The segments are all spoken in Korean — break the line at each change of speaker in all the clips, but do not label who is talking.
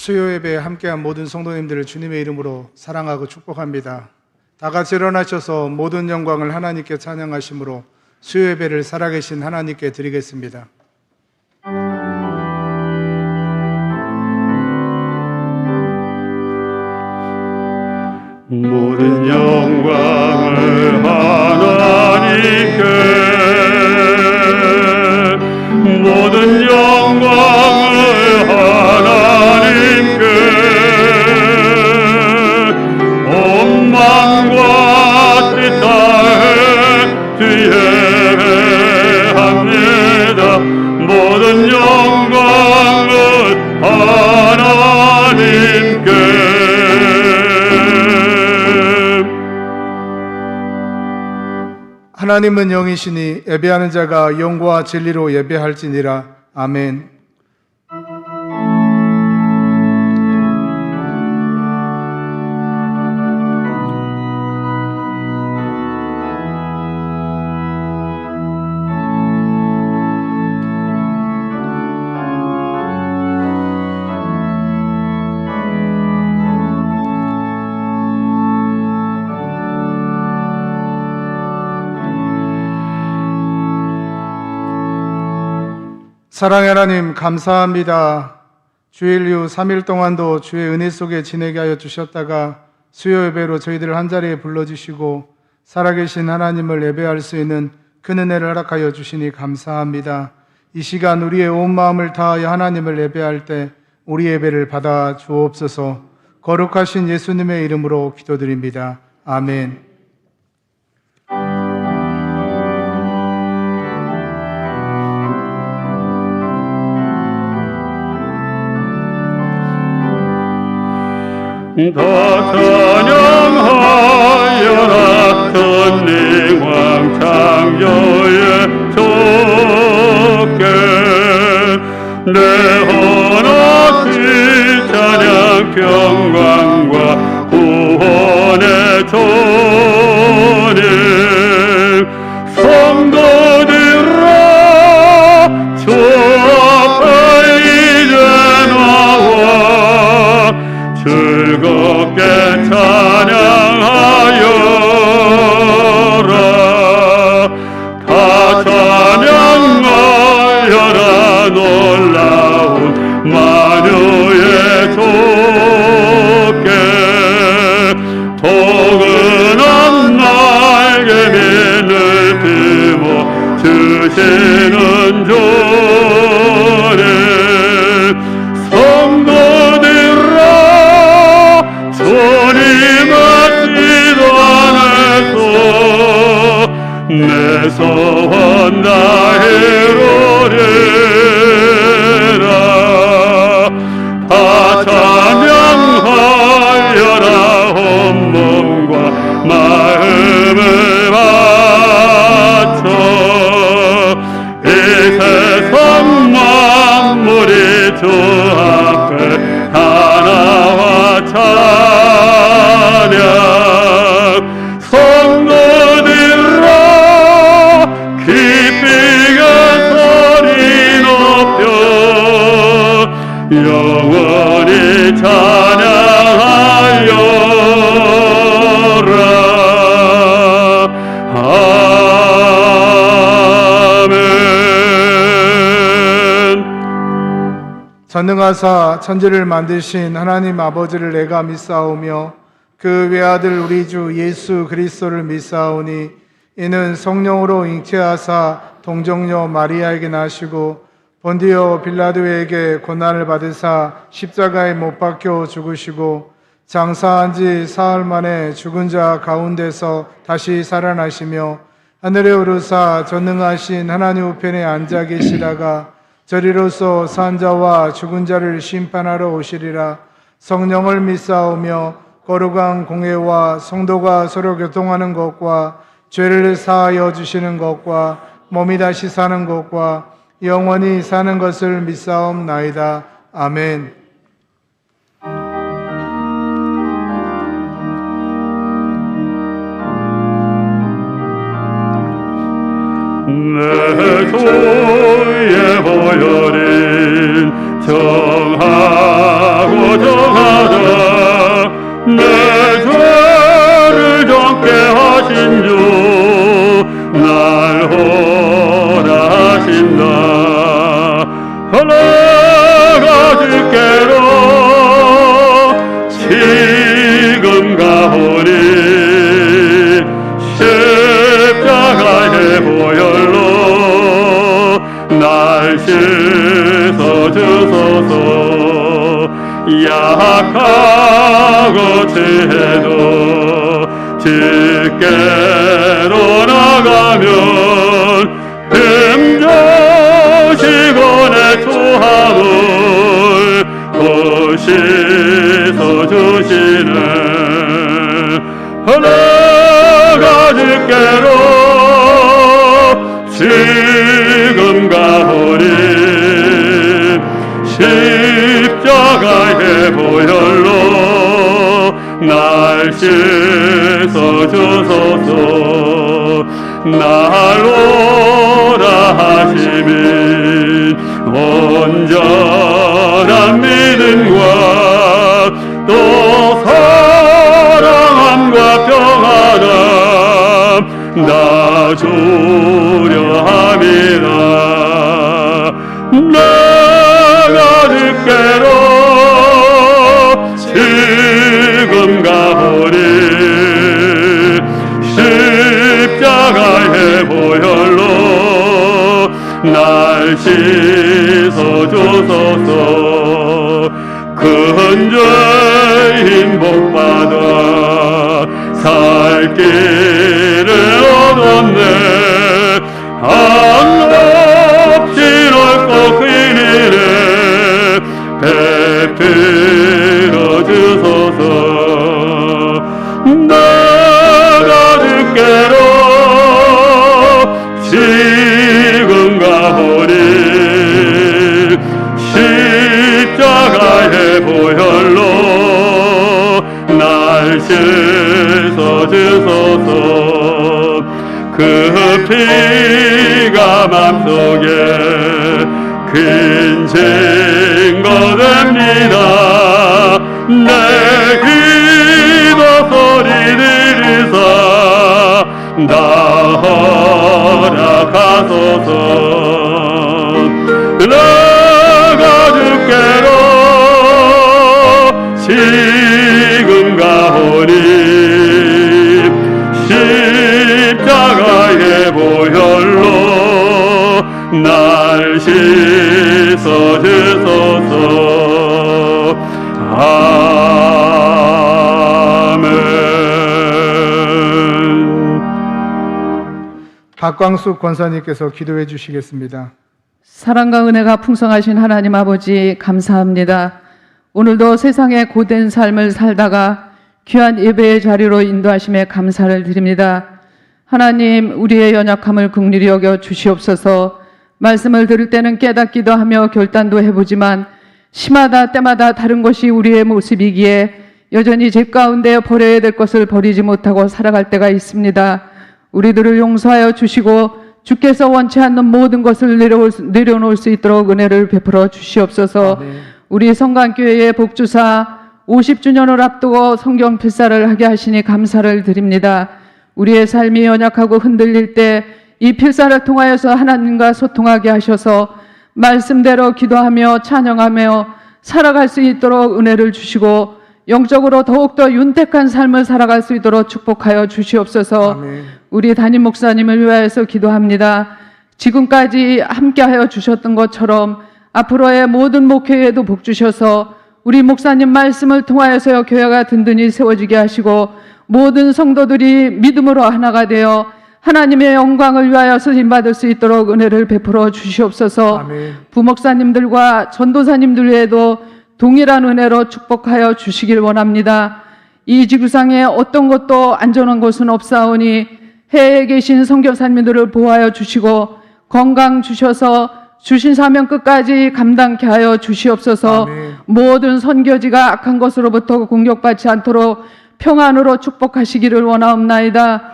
수요 예배에 함께한 모든 성도님들을 주님의 이름으로 사랑하고 축복합니다. 다 같이 일어나셔서 모든 영광을 하나님께 찬양하심으로 수요 예배를 살아계신 하나님께 드리겠습니다.
모든 영광을 하나님께, 모든 영광을 하나님께, 온 만과 뜻 다해 주의 예배합니다. 모든 영광을 하나님께.
하나님은 영이시니 예배하는 자가 영과 진리로 예배할지니라. 아멘. 사랑의 하나님 감사합니다. 주일 이후 3일 동안도 주의 은혜 속에 지내게 하여 주셨다가 수요 예배로 저희들을 한자리에 불러주시고 살아계신 하나님을 예배할 수 있는 큰 은혜를 허락하여 주시니 감사합니다. 이 시간 우리의 온 마음을 다하여 하나님을 예배할 때 우리 예배를 받아 주옵소서. 거룩하신 예수님의 이름으로 기도드립니다. 아멘.
다 찬양하여라 전능왕 창조의 주께, 내 헌없이 찬양 평강과 구원의 주님. 성도들아 주 앞에 이제 나와 즐겁게 찬양하여라. 다 찬양하여라 놀라운 만유의 주께, 포근한 날개 민을 피워 주시는 주님. 성도들아 주님의 뜻 안에서 내 소원 다 이루리라. 다 찬양하여라 온몸과 마음을 바쳐. 이 세상 만물이 주 앞에 다 나와 찬양. 성도들아 기쁘게 소리 높여 영원히 찬양하여라. 아멘.
전능하사 천지를 만드신 하나님 아버지를 내가 믿사오며 그 외아들 우리 주 예수 그리스도를 믿사오니 이는 성령으로 잉태하사 동정녀 마리아에게 나시고 본디오 빌라도에게 고난을 받으사 십자가에 못 박혀 죽으시고 장사한 지 사흘 만에 죽은 자 가운데서 다시 살아나시며 하늘에 오르사 전능하신 하나님 우편에 앉아 계시다가 저리로서 산 자와 죽은 자를 심판하러 오시리라. 성령을 믿사오며 거룩한 공회와 성도가 서로 교통하는 것과 죄를 사하여 주시는 것과 몸이 다시 사는 것과 영원히 사는 것을 믿사옵나이다. 아멘.
내 조의 보혈은 정하고 정하다 내 죄를 정케 하신 주 날 호라하신다 흘러가 주께로 지금 가오니 십자가의 보혈로 날 씻어주소서 약하고 죄도 주께로 나가면 힘주시고 내 초함을 씻어주시네 흘러가 주께로 지금 가오니 십자가의 보혈로 날 씻어주소서 날 오라 하시면 온전한 믿음과 또 사랑함과 평안함 나 주려 합니다 내가 주께로 지금 가오니 십자가의 보혈로 날 씻어주소서 큰 죄인 복받아 살 길을 얻었네 한없이 넓고 큰 일에 베풀어 주소서 내가 주께로 지금 가오니 십자가의 보혈로 날 씻어주소서 그 피가 맘속에 큰 증거 됩니다 내 기도 소리 들으사 나 허락하소서 내가 주께로 지금 가오니 십자가의 보혈로 날 씻어주소서 아멘.
박광숙 권사님께서 기도해 주시겠습니다.
사랑과 은혜가 풍성하신 하나님 아버지 감사합니다. 오늘도 세상의 고된 삶을 살다가 귀한 예배의 자리로 인도하심에 감사를 드립니다. 하나님, 우리의 연약함을 긍휼히 여겨 주시옵소서. 말씀을 들을 때는 깨닫기도 하며 결단도 해보지만 시마다 때마다 다른 것이 우리의 모습이기에 여전히 죄 가운데 버려야 될 것을 버리지 못하고 살아갈 때가 있습니다. 우리들을 용서하여 주시고 주께서 원치 않는 모든 것을 내려놓을 수 있도록 은혜를 베풀어 주시옵소서.
아멘.
우리 성관교회의 복주사 50주년을 앞두고 성경 필사를 하게 하시니 감사를 드립니다. 우리의 삶이 연약하고 흔들릴 때 이 필사를 통하여서 하나님과 소통하게 하셔서 말씀대로 기도하며 찬양하며 살아갈 수 있도록 은혜를 주시고 영적으로 더욱더 윤택한 삶을 살아갈 수 있도록 축복하여 주시옵소서.
아멘.
우리 담임 목사님을 위하여서 기도합니다. 지금까지 함께하여 주셨던 것처럼 앞으로의 모든 목회에도 복 주셔서 우리 목사님 말씀을 통하여서 교회가 든든히 세워지게 하시고 모든 성도들이 믿음으로 하나가 되어 하나님의 영광을 위하여 쓰임받을 수 있도록 은혜를 베풀어 주시옵소서.
아멘.
부목사님들과 전도사님들 외에도 동일한 은혜로 축복하여 주시길 원합니다. 이 지구상에 어떤 것도 안전한 곳은 없사오니 해외에 계신 선교사님들을 보호하여 주시고 건강 주셔서 주신 사명 끝까지 감당케 하여 주시옵소서.
아멘.
모든 선교지가 악한 것으로부터 공격받지 않도록 평안으로 축복하시기를 원하옵나이다.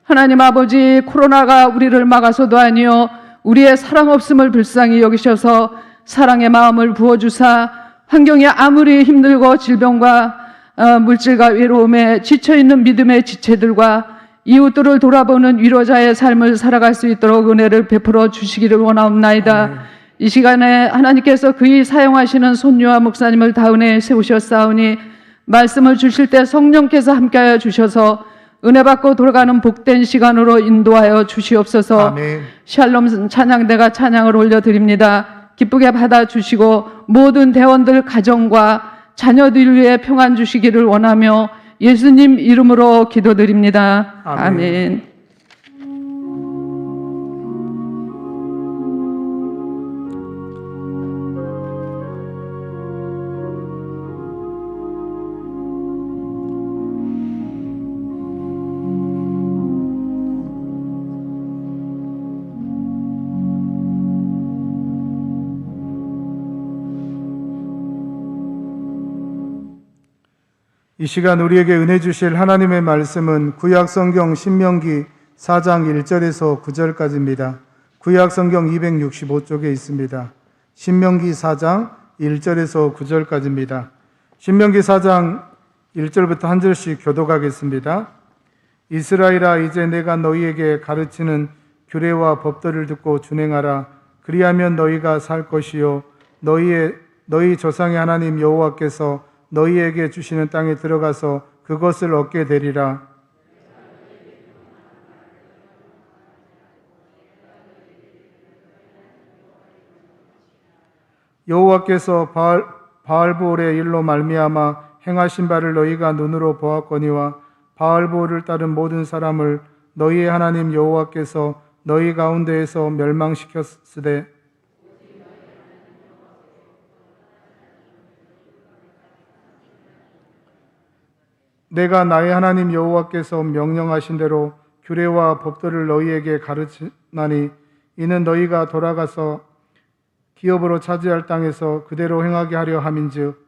하나님 아버지, 코로나가 우리를 막아서도 아니요 우리의 사랑 없음을 불쌍히 여기셔서 사랑의 마음을 부어주사 환경이 아무리 힘들고 질병과 물질과 외로움에 지쳐있는 믿음의 지체들과 이웃들을 돌아보는 위로자의 삶을 살아갈 수 있도록 은혜를 베풀어 주시기를 원하옵나이다. 이 시간에 하나님께서 그이 사용하시는 손녀와 목사님을 다은에 세우셨사오니 말씀을 주실 때 성령께서 함께하여 주셔서 은혜 받고 돌아가는 복된 시간으로 인도하여 주시옵소서.
아멘.
샬롬 찬양대가 찬양을 올려드립니다. 기쁘게 받아주시고 모든 대원들 가정과 자녀들 위해 평안 주시기를 원하며 예수님 이름으로 기도드립니다.
아멘.
아멘.
이 시간 우리에게 은혜 주실 하나님의 말씀은 구약성경 신명기 4장 1절에서 9절까지입니다. 구약성경 265쪽에 있습니다. 신명기 4장 1절에서 9절까지입니다. 신명기 4장 1절부터 한 절씩 교독하겠습니다. 이스라엘아, 이제 내가 너희에게 가르치는 규례와 법도를 듣고 준행하라. 그리하면 너희가 살 것이요 너희 조상의 하나님 여호와께서 너희에게 주시는 땅에 들어가서 그것을 얻게 되리라. 여호와께서 바알보올의 일로 말미암아 행하신 바를 너희가 눈으로 보았거니와 바알보올을 따른 모든 사람을 너희의 하나님 여호와께서 너희 가운데에서 멸망시켰으되 내가 나의 하나님 여호와께서 명령하신 대로 규례와 법도를 너희에게 가르치나니 이는 너희가 돌아가서 기업으로 차지할 땅에서 그대로 행하게 하려 함인즉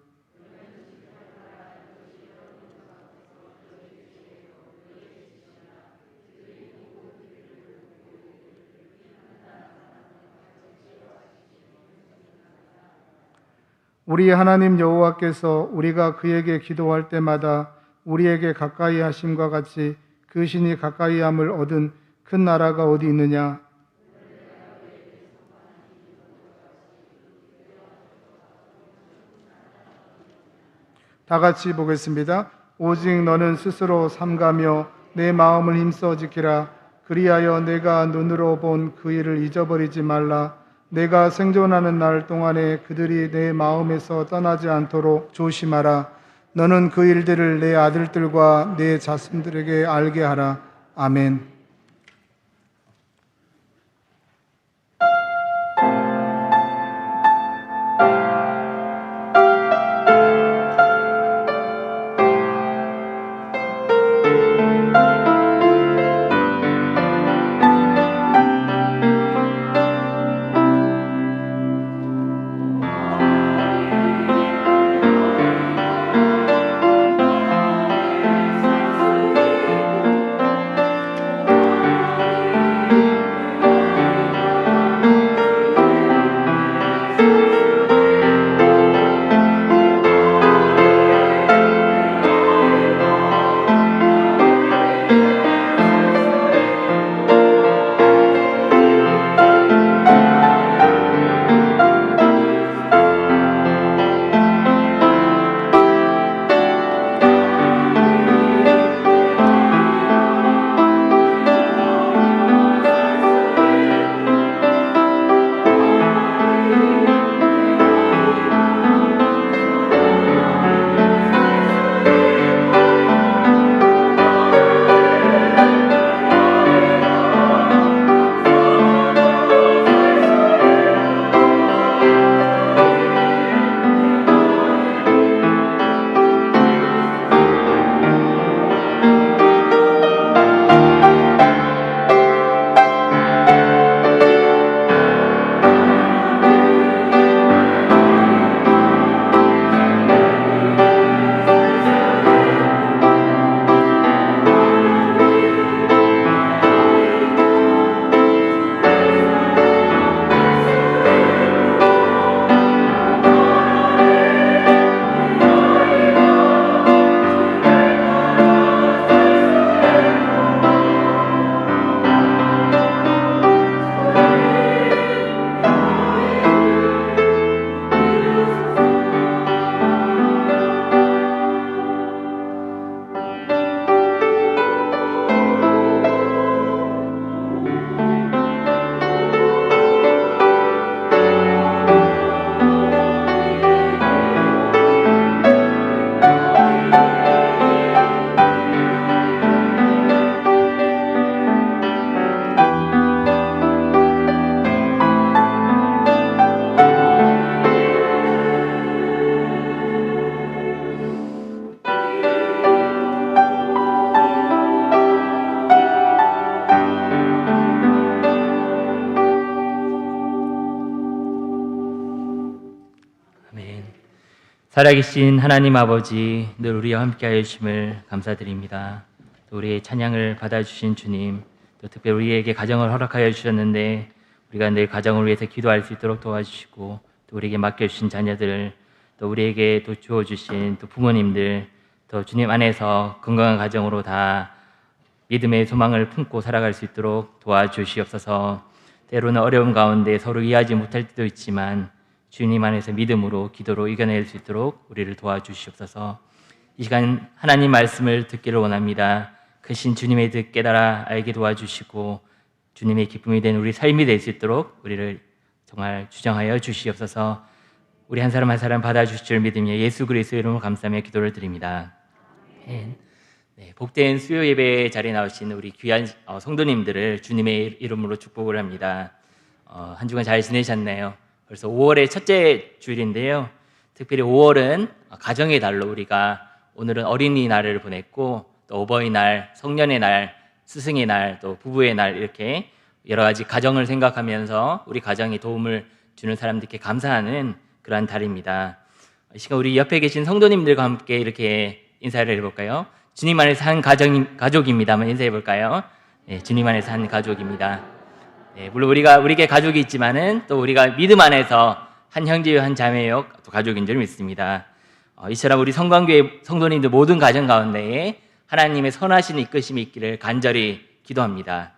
우리 하나님 여호와께서 우리가 그에게 기도할 때마다 우리에게 가까이 하심과 같이 그 신이 가까이함을 얻은 큰 나라가 어디 있느냐? 다 같이 보겠습니다. 오직 너는 스스로 삼가며 내 마음을 힘써 지키라. 그리하여 내가 눈으로 본 그 일을 잊어버리지 말라. 내가 생존하는 날 동안에 그들이 내 마음에서 떠나지 않도록 조심하라. 너는 그 일들을 내 아들들과 내 자손들에게 알게 하라. 아멘.
살아계신 하나님 아버지, 늘 우리와 함께하여 주심을 감사드립니다. 또 우리의 찬양을 받아주신 주님, 또 특별히 우리에게 가정을 허락하여 주셨는데 우리가 늘 가정을 위해서 기도할 수 있도록 도와주시고, 또 우리에게 맡겨주신 자녀들, 또 우리에게 또 주어주신 또 부모님들, 또 주님 안에서 건강한 가정으로 다 믿음의 소망을 품고 살아갈 수 있도록 도와주시옵소서. 때로는 어려움 가운데 서로 이해하지 못할 때도 있지만 주님 안에서 믿음으로 기도로 이겨낼 수 있도록 우리를 도와주시옵소서. 이 시간 하나님 말씀을 듣기를 원합니다. 크신 주님의 뜻 깨달아 알게 도와주시고 주님의 기쁨이 되는 우리 삶이 될 수 있도록 우리를 정말 주장하여 주시옵소서. 우리 한 사람 한 사람 받아주실 줄 믿으며 예수 그리스도의 이름으로 감사하며 기도를 드립니다. 네, 복된 수요 예배 자리에 나오신 우리 귀한 성도님들을 주님의 이름으로 축복을 합니다. 한 주간 잘 지내셨나요? 벌써 5월의 첫째 주일인데요. 특별히 5월은 가정의 달로 우리가 오늘은 어린이날을 보냈고, 또 어버이날, 성년의 날, 스승의 날, 또 부부의 날, 이렇게 여러 가지 가정을 생각하면서 우리 가정에 도움을 주는 사람들께 감사하는 그러한 달입니다. 이 시간 우리 옆에 계신 성도님들과 함께 이렇게 인사를 해볼까요? 주님 안에서 한 가족입니다. 한번 인사해 볼까요? 네, 주님 안에서 한 가족입니다. 네, 물론 우리에게 가족이 있지만은 또 우리가 믿음 안에서 한 형제요 한 자매요 또 가족인 줄 믿습니다. 이처럼 우리 성광교회 성도님들 모든 가정 가운데에 하나님의 선하신 이끄심이 있기를 간절히 기도합니다.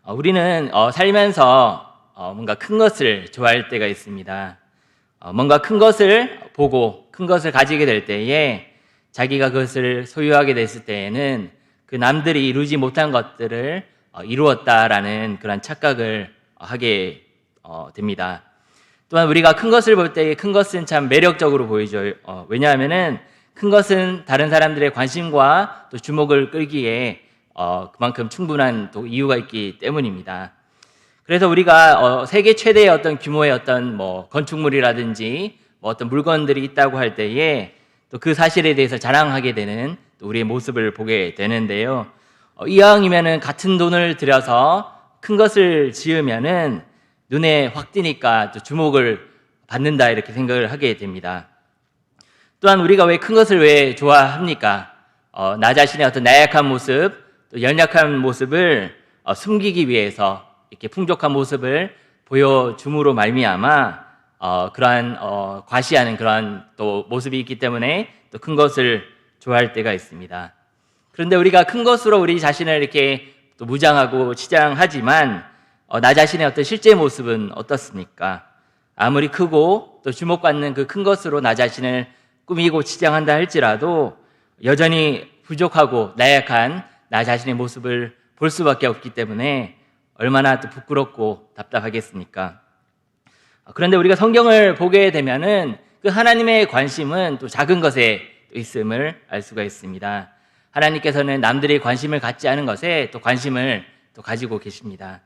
우리는 살면서 뭔가 큰 것을 좋아할 때가 있습니다. 뭔가 큰 것을 보고 큰 것을 가지게 될 때에 자기가 그것을 소유하게 됐을 때에는 그 남들이 이루지 못한 것들을 이루었다라는 그런 착각을 하게 됩니다. 또한 우리가 큰 것을 볼 때 큰 것은 참 매력적으로 보이죠. 왜냐하면은 큰 것은 다른 사람들의 관심과 또 주목을 끌기에 그만큼 충분한 또 이유가 있기 때문입니다. 그래서 우리가 세계 최대의 어떤 규모의 어떤 건축물이라든지 어떤 물건들이 있다고 할 때에 또 그 사실에 대해서 자랑하게 되는 또 우리의 모습을 보게 되는데요. 이왕이면은 같은 돈을 들여서 큰 것을 지으면은 눈에 확 띄니까 또 주목을 받는다, 이렇게 생각을 하게 됩니다. 또한 우리가 왜 큰 것을 왜 좋아합니까? 나 자신의 어떤 나약한 모습, 또 연약한 모습을 숨기기 위해서 이렇게 풍족한 모습을 보여줌으로 말미암아 그러한 과시하는 그러한 또 모습이 있기 때문에 또 큰 것을 좋아할 때가 있습니다. 그런데 우리가 큰 것으로 우리 자신을 이렇게 또 무장하고 치장하지만 나 자신의 어떤 실제 모습은 어떻습니까? 아무리 크고 또 주목받는 그 큰 것으로 나 자신을 꾸미고 치장한다 할지라도 여전히 부족하고 나약한 나 자신의 모습을 볼 수밖에 없기 때문에 얼마나 또 부끄럽고 답답하겠습니까? 그런데 우리가 성경을 보게 되면은 그 하나님의 관심은 또 작은 것에 있음을 알 수가 있습니다. 하나님께서는 남들이 관심을 갖지 않은 것에 또 관심을 또 가지고 계십니다.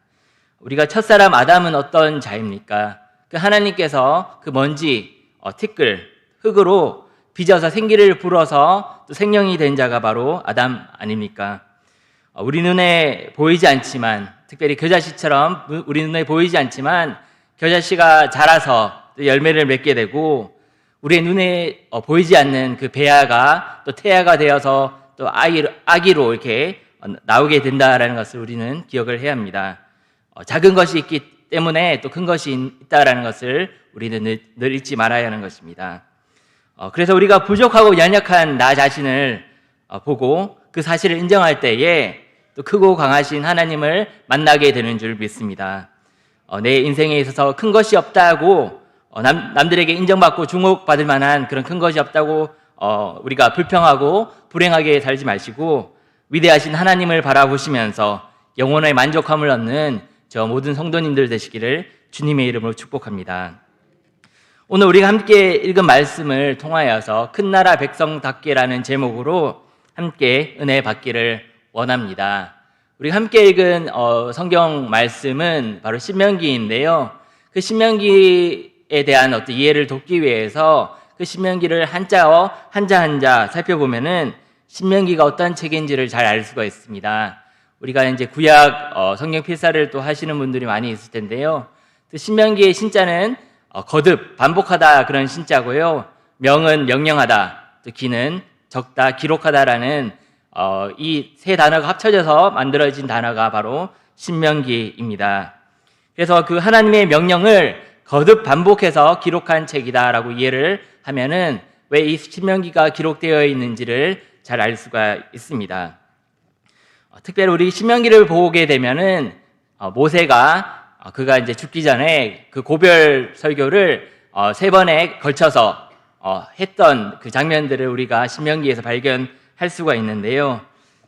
우리가 첫사람 아담은 어떤 자입니까? 그 하나님께서 그 먼지, 티끌, 흙으로 빚어서 생기를 불어서 또 생명이 된 자가 바로 아담 아닙니까? 우리 눈에 보이지 않지만, 특별히 겨자씨처럼 우리 눈에 보이지 않지만 겨자씨가 자라서 또 열매를 맺게 되고, 우리의 눈에 보이지 않는 그 배아가 또 태아가 되어서 또 아기로 이렇게 나오게 된다라는 것을 우리는 기억을 해야 합니다. 작은 것이 있기 때문에 또 큰 것이 있다라는 것을 우리는 늘 잊지 말아야 하는 것입니다. 그래서 우리가 부족하고 연약한 나 자신을 보고 그 사실을 인정할 때에 또 크고 강하신 하나님을 만나게 되는 줄 믿습니다. 내 인생에 있어서 큰 것이 없다고 남들에게 인정받고 주목받을 만한 그런 큰 것이 없다고 우리가 불평하고 불행하게 살지 마시고 위대하신 하나님을 바라보시면서 영혼의 만족함을 얻는 저 모든 성도님들 되시기를 주님의 이름으로 축복합니다. 오늘 우리가 함께 읽은 말씀을 통하여서 큰 나라 백성답게라는 제목으로 함께 은혜 받기를 원합니다. 우리가 함께 읽은 성경 말씀은 바로 신명기인데요. 그 신명기에 대한 어떤 이해를 돕기 위해서 그 신명기를 한자 한자 살펴보면은 신명기가 어떤 책인지를 잘 알 수가 있습니다. 우리가 이제 구약 성경 필사를 또 하시는 분들이 많이 있을 텐데요. 그 신명기의 신자는 거듭, 반복하다 그런 신자고요. 명은 명령하다, 또 기는 적다, 기록하다라는 이 세 단어가 합쳐져서 만들어진 단어가 바로 신명기입니다. 그래서 그 하나님의 명령을 거듭 반복해서 기록한 책이다라고 이해를 하면은 왜 이 신명기가 기록되어 있는지를 잘 알 수가 있습니다. 특별히 우리 신명기를 보게 되면은 모세가 그가 이제 죽기 전에 그 고별 설교를 3번에 걸쳐서 했던 그 장면들을 우리가 신명기에서 발견할 수가 있는데요.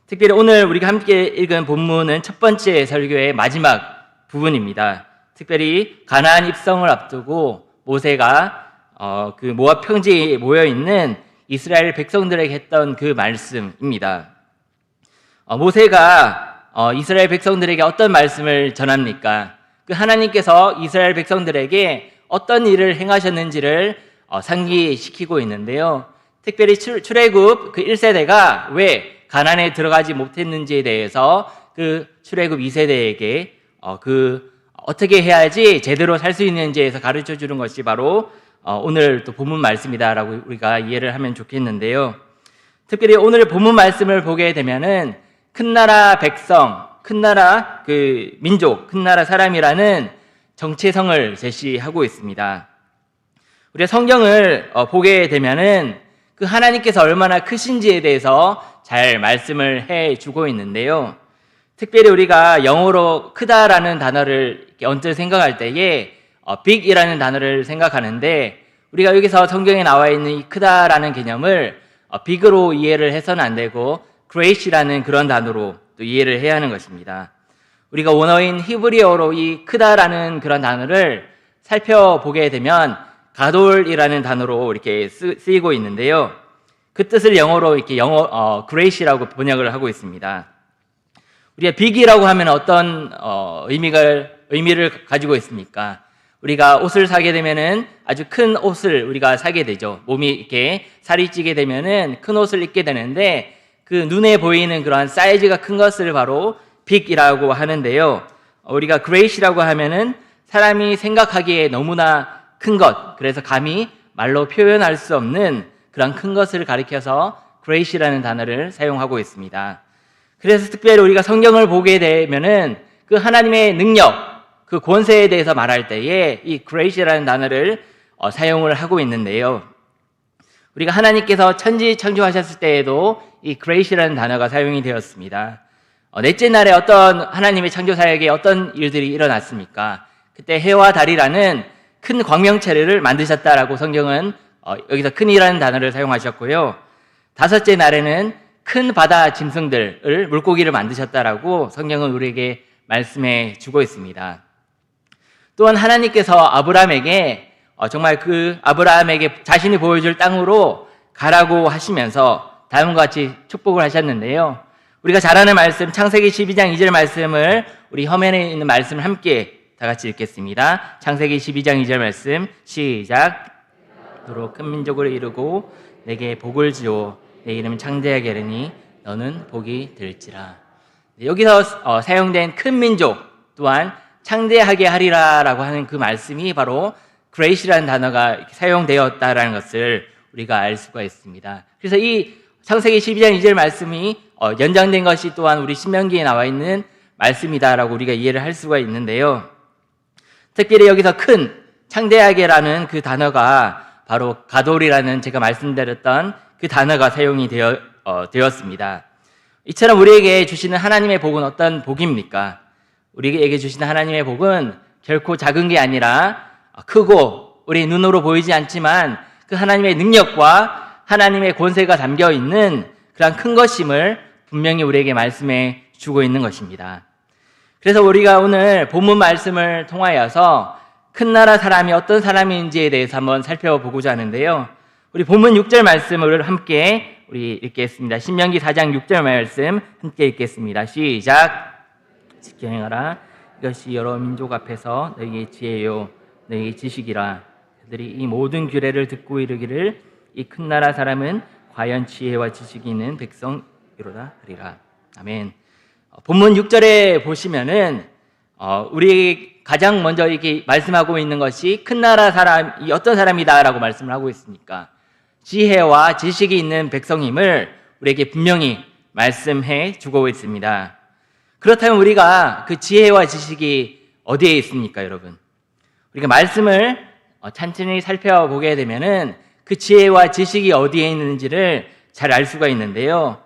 특별히 오늘 우리가 함께 읽은 본문은 첫 번째 설교의 마지막 부분입니다. 특별히 가나안 입성을 앞두고 모세가 그 모압 평지에 모여 있는 이스라엘 백성들에게 했던 그 말씀입니다. 모세가 이스라엘 백성들에게 어떤 말씀을 전합니까? 그 하나님께서 이스라엘 백성들에게 어떤 일을 행하셨는지를 상기시키고 있는데요. 특별히 출애굽 그 1세대가 왜 가나안에 들어가지 못했는지에 대해서 그 출애굽 2세대에게 어떻게 해야지 제대로 살 수 있는지에서 가르쳐 주는 것이 바로 오늘 또 본문 말씀이다라고 우리가 이해를 하면 좋겠는데요. 특별히 오늘 본문 말씀을 보게 되면은 큰 나라 백성, 큰 나라 그 민족, 큰 나라 사람이라는 정체성을 제시하고 있습니다. 우리가 성경을 보게 되면은 그 하나님께서 얼마나 크신지에 대해서 잘 말씀을 해주고 있는데요. 특별히 우리가 영어로 크다라는 단어를 언뜻 생각할 때에 big이라는 단어를 생각하는데 우리가 여기서 성경에 나와 있는 이 크다라는 개념을 big으로 이해를 해서는 안 되고 great이라는 그런 단어로 또 이해를 해야 하는 것입니다. 우리가 원어인 히브리어로 이 크다라는 그런 단어를 살펴보게 되면 가돌이라는 단어로 이렇게 쓰이고 있는데요. 그 뜻을 영어로 이렇게 great이라고 번역을 하고 있습니다. 우리가 big이라고 하면 어떤 의미를 가지고 있습니까? 우리가 옷을 사게 되면은 아주 큰 옷을 우리가 사게 되죠. 몸이 이렇게 살이 찌게 되면은 큰 옷을 입게 되는데 그 눈에 보이는 그러한 사이즈가 큰 것을 바로 big이라고 하는데요. 우리가 great이라고 하면은 사람이 생각하기에 너무나 큰 것, 그래서 감히 말로 표현할 수 없는 그런 큰 것을 가리켜서 great이라는 단어를 사용하고 있습니다. 그래서 특별히 우리가 성경을 보게 되면은 그 하나님의 능력, 그 권세에 대해서 말할 때에 이 great이라는 단어를 사용을 하고 있는데요. 우리가 하나님께서 천지 창조하셨을 때에도 이 great이라는 단어가 사용이 되었습니다. 넷째 날에 어떤 하나님의 창조 사역에 어떤 일들이 일어났습니까? 그때 해와 달이라는 큰 광명체를 만드셨다라고 성경은 여기서 큰이라는 단어를 사용하셨고요. 다섯째 날에는 큰 바다 짐승들을 물고기를 만드셨다라고 성경은 우리에게 말씀해 주고 있습니다. 또한 하나님께서 아브라함에게 정말 그 아브라함에게 자신이 보여줄 땅으로 가라고 하시면서 다음과 같이 축복을 하셨는데요. 우리가 잘 아는 말씀 창세기 12장 2절 말씀을 우리 화면에 있는 말씀을 함께 다 같이 읽겠습니다. 창세기 12장 2절 말씀 시작. 너로 큰 민족을 이루고 내게 복을 지어 내 이름 창대하게 하리니 너는 복이 될지라. 여기서 사용된 큰 민족 또한 창대하게 하리라라고 하는 그 말씀이 바로 great이라는 단어가 사용되었다라는 것을 우리가 알 수가 있습니다. 그래서 이 창세기 12장 2절 말씀이 연장된 것이 또한 우리 신명기에 나와 있는 말씀이다라고 우리가 이해를 할 수가 있는데요. 특별히 여기서 큰 창대하게라는 그 단어가 바로 가돌이라는 제가 말씀드렸던 그 단어가 사용이 되었습니다. 이처럼 우리에게 주시는 하나님의 복은 어떤 복입니까? 우리에게 주시는 하나님의 복은 결코 작은 게 아니라 크고 우리 눈으로 보이지 않지만 그 하나님의 능력과 하나님의 권세가 담겨 있는 그런 큰 것임을 분명히 우리에게 말씀해 주고 있는 것입니다. 그래서 우리가 오늘 본문 말씀을 통하여서 큰 나라 사람이 어떤 사람인지에 대해서 한번 살펴보고자 하는데요. 우리 본문 6절 말씀을 함께 우리 읽겠습니다. 신명기 4장 6절 말씀 함께 읽겠습니다. 시작. 지켜행하라. 이것이 여러 민족 앞에서 너희의 지혜요 너희의 지식이라. 그들이 이 모든 규례를 듣고 이르기를 이 큰 나라 사람은 과연 지혜와 지식이 있는 백성이로다 하리라. 아멘. 본문 6절에 보시면은 우리 가장 먼저 이렇게 말씀하고 있는 것이 큰 나라 사람이 어떤 사람이다라고 말씀을 하고 있으니까 지혜와 지식이 있는 백성임을 우리에게 분명히 말씀해 주고 있습니다. 그렇다면 우리가 그 지혜와 지식이 어디에 있습니까, 여러분? 우리가 말씀을 천천히 살펴보게 되면은 그 지혜와 지식이 어디에 있는지를 잘 알 수가 있는데요.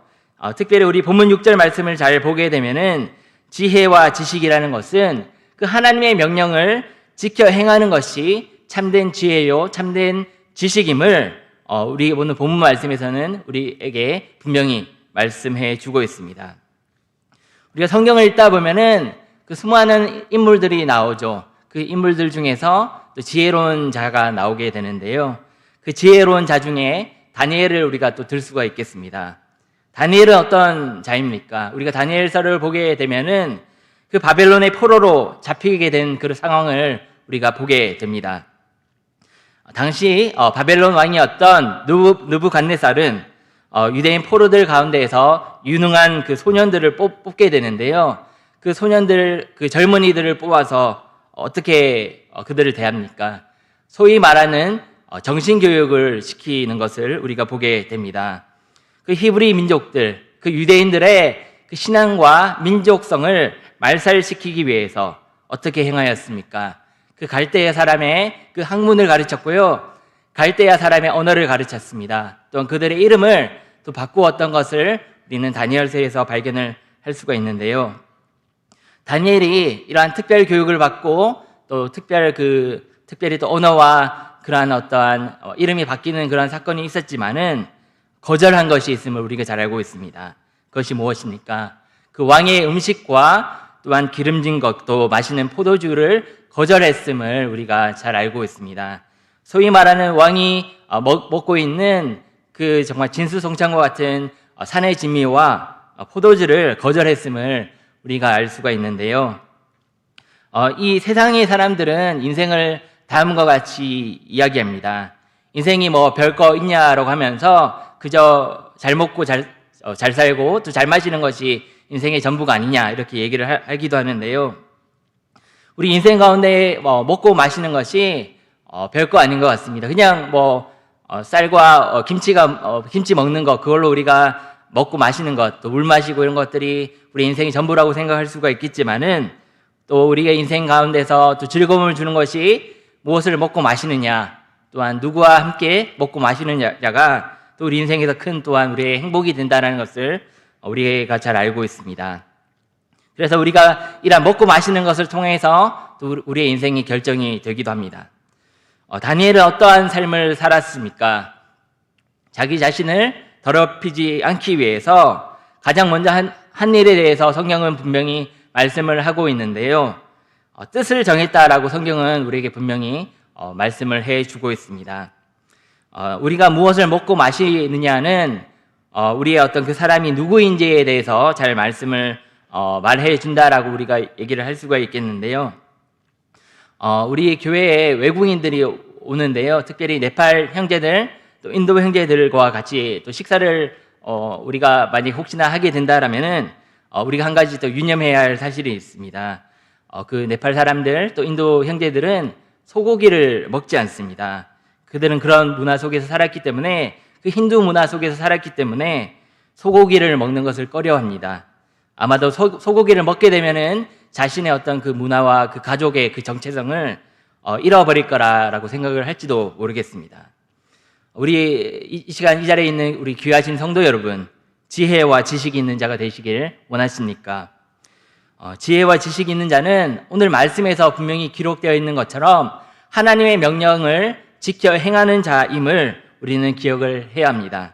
특별히 우리 본문 6절 말씀을 잘 보게 되면은 지혜와 지식이라는 것은 그 하나님의 명령을 지켜 행하는 것이 참된 지혜요, 참된 지식임을 우리 오늘 본문 말씀에서는 우리에게 분명히 말씀해 주고 있습니다. 우리가 성경을 읽다 보면은 그 수많은 인물들이 나오죠. 그 인물들 중에서 또 지혜로운 자가 나오게 되는데요. 그 지혜로운 자 중에 다니엘을 우리가 또 들 수가 있겠습니다. 다니엘은 어떤 자입니까? 우리가 다니엘서를 보게 되면은 그 바벨론의 포로로 잡히게 된 그 상황을 우리가 보게 됩니다. 당시 바벨론 왕이었던 느부갓네살은 유대인 포로들 가운데에서 유능한 그 소년들을 뽑게 되는데요. 그 소년들, 그 젊은이들을 뽑아서 어떻게 그들을 대합니까? 소위 말하는 정신교육을 시키는 것을 우리가 보게 됩니다. 그 히브리 민족들, 그 유대인들의 그 신앙과 민족성을 말살시키기 위해서 어떻게 행하였습니까? 그 갈대아 사람의 그 학문을 가르쳤고요. 갈대아 사람의 언어를 가르쳤습니다. 또한 그들의 이름을 또 바꾸었던 것을 우리는 다니엘서에서 발견을 할 수가 있는데요. 다니엘이 이러한 특별 교육을 받고 또 특별히 또 언어와 그러한 어떠한 이름이 바뀌는 그러한 사건이 있었지만은 거절한 것이 있음을 우리가 잘 알고 있습니다. 그것이 무엇입니까? 그 왕의 음식과 또한 기름진 것, 또 마시는 포도주를 거절했음을 우리가 잘 알고 있습니다. 소위 말하는 왕이 먹고 있는 그 정말 진수성찬과 같은 산의 진미와 포도주를 거절했음을 우리가 알 수가 있는데요. 이 세상의 사람들은 인생을 다음과 같이 이야기합니다. 인생이 뭐 별거 있냐라고 하면서 그저 잘 먹고 잘 살고 또 잘 마시는 것이 인생의 전부가 아니냐 이렇게 얘기를 하기도 하는데요. 우리 인생 가운데 먹고 마시는 것이 별거 아닌 것 같습니다. 그냥 쌀과 김치 먹는 것, 그걸로 우리가 먹고 마시는 것, 또 물 마시고 이런 것들이 우리 인생의 전부라고 생각할 수가 있겠지만은 또 우리가 인생 가운데서 또 즐거움을 주는 것이 무엇을 먹고 마시느냐, 또한 누구와 함께 먹고 마시느냐가 또 우리 인생에서 큰 또한 우리의 행복이 된다는 것을 우리가 잘 알고 있습니다. 그래서 우리가 이런 먹고 마시는 것을 통해서 또 우리의 인생이 결정이 되기도 합니다. 다니엘은 어떠한 삶을 살았습니까? 자기 자신을 더럽히지 않기 위해서 가장 먼저 한 일에 대해서 성경은 분명히 말씀을 하고 있는데요. 뜻을 정했다라고 성경은 우리에게 분명히 말씀을 해주고 있습니다. 우리가 무엇을 먹고 마시느냐는 우리의 어떤 그 사람이 누구인지에 대해서 잘 말씀을 말해 준다라고 우리가 얘기를 할 수가 있겠는데요. 우리 교회에 외국인들이 오는데요. 특별히 네팔 형제들, 또 인도 형제들과 같이 또 식사를 우리가 만약 혹시나 하게 된다라면은 우리가 한 가지 더 유념해야 할 사실이 있습니다. 그 네팔 사람들, 또 인도 형제들은 소고기를 먹지 않습니다. 그들은 그런 문화 속에서 살았기 때문에, 그 힌두 문화 속에서 살았기 때문에 소고기를 먹는 것을 꺼려합니다. 아마도 소고기를 먹게 되면은 자신의 어떤 그 문화와 그 가족의 그 정체성을 잃어버릴 거라고 생각을 할지도 모르겠습니다. 우리 이 시간 이 자리에 있는 우리 귀하신 성도 여러분, 지혜와 지식이 있는 자가 되시길 원하십니까? 지혜와 지식이 있는 자는 오늘 말씀에서 분명히 기록되어 있는 것처럼 하나님의 명령을 지켜 행하는 자임을 우리는 기억을 해야 합니다.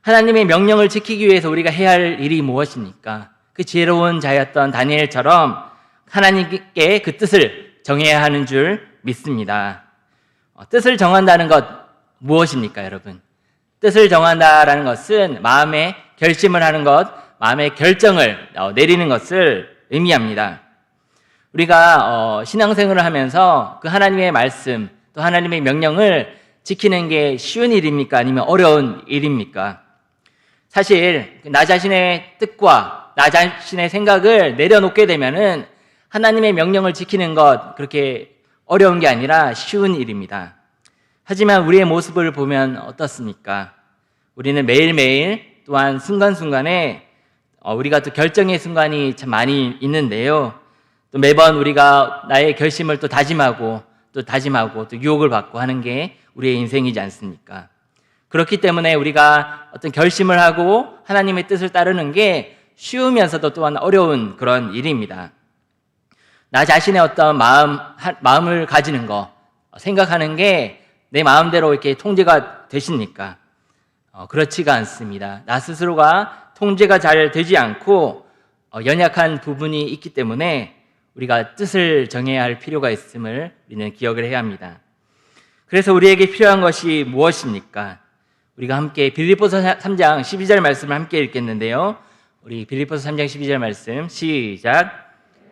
하나님의 명령을 지키기 위해서 우리가 해야 할 일이 무엇입니까? 그 지혜로운 자였던 다니엘처럼 하나님께 그 뜻을 정해야 하는 줄 믿습니다. 뜻을 정한다는 것 무엇입니까, 여러분? 뜻을 정한다라는 것은 마음의 결심을 하는 것, 마음의 결정을 내리는 것을 의미합니다. 우리가 신앙생활을 하면서 그 하나님의 말씀, 또 하나님의 명령을 지키는 게 쉬운 일입니까? 아니면 어려운 일입니까? 사실 나 자신의 뜻과 나 자신의 생각을 내려놓게 되면은 하나님의 명령을 지키는 것 그렇게 어려운 게 아니라 쉬운 일입니다. 하지만 우리의 모습을 보면 어떻습니까? 우리는 매일매일 또한 순간순간에 우리가 또 결정의 순간이 참 많이 있는데요. 또 매번 우리가 나의 결심을 또 다짐하고 또 유혹을 받고 하는 게 우리의 인생이지 않습니까? 그렇기 때문에 우리가 어떤 결심을 하고 하나님의 뜻을 따르는 게 쉬우면서도 또한 어려운 그런 일입니다. 나 자신의 어떤 마음을 가지는 거, 생각하는 게 내 마음대로 이렇게 통제가 되십니까? 그렇지가 않습니다. 나 스스로가 통제가 잘 되지 않고 연약한 부분이 있기 때문에 우리가 뜻을 정해야 할 필요가 있음을 우리는 기억을 해야 합니다. 그래서 우리에게 필요한 것이 무엇입니까? 우리가 함께 빌립보서 3장 12절 말씀을 함께 읽겠는데요. 우리 빌립보서 3장 12절 말씀 시작.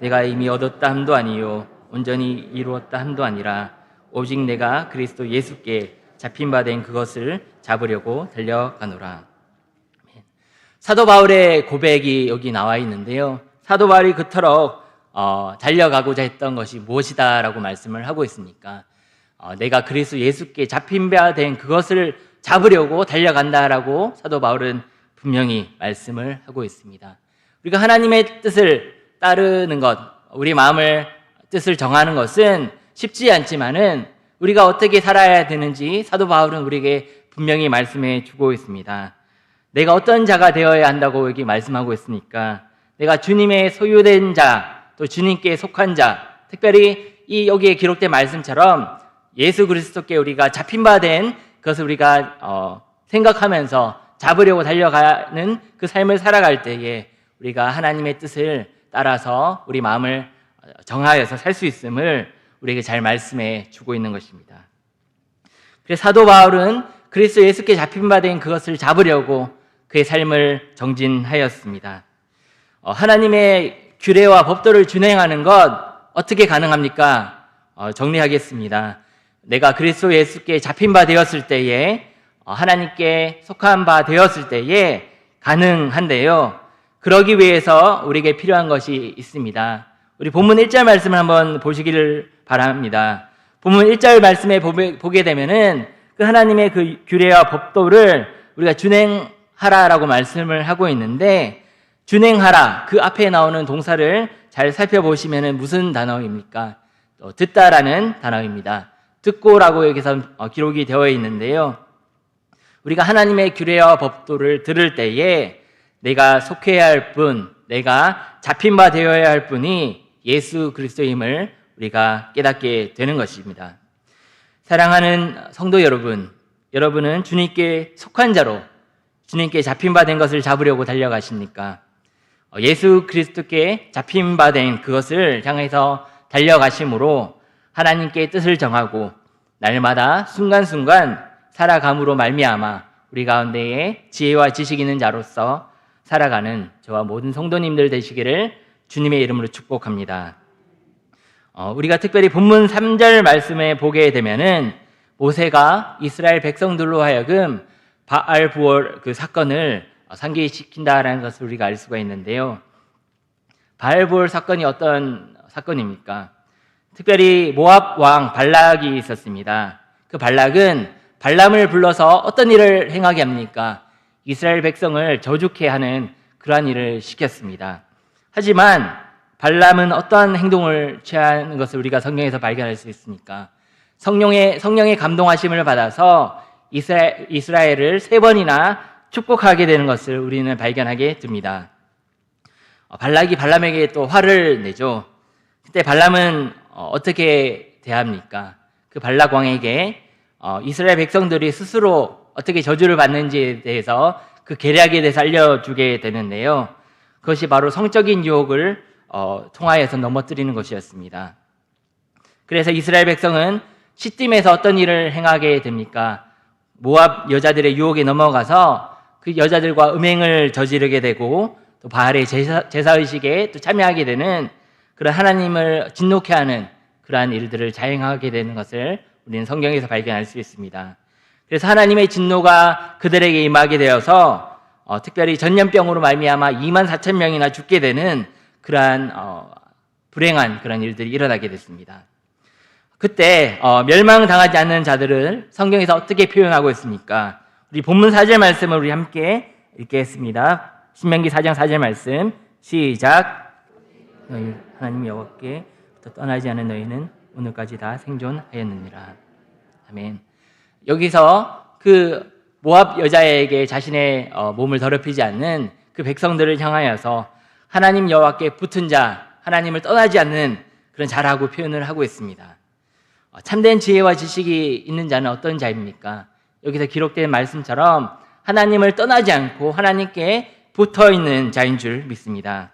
내가 이미 얻었다 함도 아니요 온전히 이루었다 함도 아니라 오직 내가 그리스도 예수께 잡힌 바 된 그것을 잡으려고 달려가노라. 사도 바울의 고백이 여기 나와 있는데요. 사도 바울이 그토록 달려가고자 했던 것이 무엇이다라고 말씀을 하고 있습니까? 내가 그리스도 예수께 잡힌 바 된 그것을 잡으려고 달려간다라고 사도 바울은 분명히 말씀을 하고 있습니다. 우리가 하나님의 뜻을 따르는 것, 우리 마음을 뜻을 정하는 것은 쉽지 않지만은 우리가 어떻게 살아야 되는지 사도 바울은 우리에게 분명히 말씀해 주고 있습니다. 내가 어떤 자가 되어야 한다고 여기 말씀하고 있으니까 내가 주님의 소유된 자, 또 주님께 속한 자, 특별히 이 여기에 기록된 말씀처럼 예수 그리스도께 우리가 잡힌 바 된 그것을 우리가 생각하면서 잡으려고 달려가는 그 삶을 살아갈 때에 우리가 하나님의 뜻을 따라서 우리 마음을 정하여서 살 수 있음을 우리에게 잘 말씀해 주고 있는 것입니다. 그래서 사도 바울은 그리스도 예수께 잡힌 바 된 그것을 잡으려고 그의 삶을 정진하였습니다. 하나님의 규례와 법도를 준행하는 것 어떻게 가능합니까? 정리하겠습니다. 내가 그리스도 예수께 잡힌 바 되었을 때에 하나님께 속한 바 되었을 때에 가능한데요. 그러기 위해서 우리에게 필요한 것이 있습니다. 우리 본문 1절 말씀을 한번 보시기를 바랍니다. 본문 1절 말씀에 보게 되면은 그 하나님의 그 규례와 법도를 우리가 준행하라라고 말씀을 하고 있는데 준행하라 그 앞에 나오는 동사를 잘 살펴보시면은 무슨 단어입니까? 듣다라는 단어입니다. 듣고라고 여기서 기록이 되어 있는데요. 우리가 하나님의 규례와 법도를 들을 때에 내가 속해야 할 분, 내가 잡힌 바 되어야 할 분이 예수 그리스도임을 우리가 깨닫게 되는 것입니다. 사랑하는 성도 여러분, 여러분은 주님께 속한 자로 주님께 잡힌 바 된 것을 잡으려고 달려가십니까? 예수 그리스도께 잡힌 바 된 그것을 향해서 달려가심으로 하나님께 뜻을 정하고 날마다 순간순간 살아감으로 말미암아 우리 가운데에 지혜와 지식 있는 자로서 살아가는 저와 모든 성도님들 되시기를 주님의 이름으로 축복합니다. 우리가 특별히 본문 3절 말씀에 보게 되면은 모세가 이스라엘 백성들로 하여금 바알 부월 그 사건을 상기시킨다라는 것을 우리가 알 수가 있는데요. 바알 부월 사건이 어떤 사건입니까? 특별히 모압 왕 발락이 있었습니다. 그 발락은 발람을 불러서 어떤 일을 행하게 합니까? 이스라엘 백성을 저주케 하는 그러한 일을 시켰습니다. 하지만 발람은 어떠한 행동을 취하는 것을 우리가 성경에서 발견할 수 있습니까? 성령의 감동하심을 받아서 이스라엘을 3번이나 축복하게 되는 것을 우리는 발견하게 됩니다. 발락이 발람에게 또 화를 내죠. 그때 발람은 어떻게 대합니까? 그 발락 왕에게 이스라엘 백성들이 스스로 어떻게 저주를 받는지에 대해서 그 계략에 대해서 알려주게 되는데요. 그것이 바로 성적인 유혹을 통하여서 넘어뜨리는 것이었습니다. 그래서 이스라엘 백성은 시딤에서 어떤 일을 행하게 됩니까? 모압 여자들의 유혹에 넘어가서 그 여자들과 음행을 저지르게 되고 또 바알의 제사의식에 또 참여하게 되는 그런 하나님을 진노케 하는 그러한 일들을 자행하게 되는 것을 우리는 성경에서 발견할 수 있습니다. 그래서 하나님의 진노가 그들에게 임하게 되어서 특별히 전염병으로 말미암아 24,000명이나 죽게 되는 그러한 불행한 그런 일들이 일어나게 됐습니다. 그때 멸망당하지 않는 자들을 성경에서 어떻게 표현하고 있습니까? 우리 본문 4절 말씀을 우리 함께 읽겠습니다. 신명기 4장 4절 말씀 시작. 너희 하나님 여호와께부터 떠나지 않은 너희는 오늘까지 다 생존하였느니라. 아멘. 여기서 그 모압 여자에게 자신의 몸을 더럽히지 않는 그 백성들을 향하여서 하나님 여호와께 붙은 자, 하나님을 떠나지 않는 그런 자라고 표현을 하고 있습니다. 참된 지혜와 지식이 있는 자는 어떤 자입니까? 여기서 기록된 말씀처럼 하나님을 떠나지 않고 하나님께 붙어있는 자인 줄 믿습니다.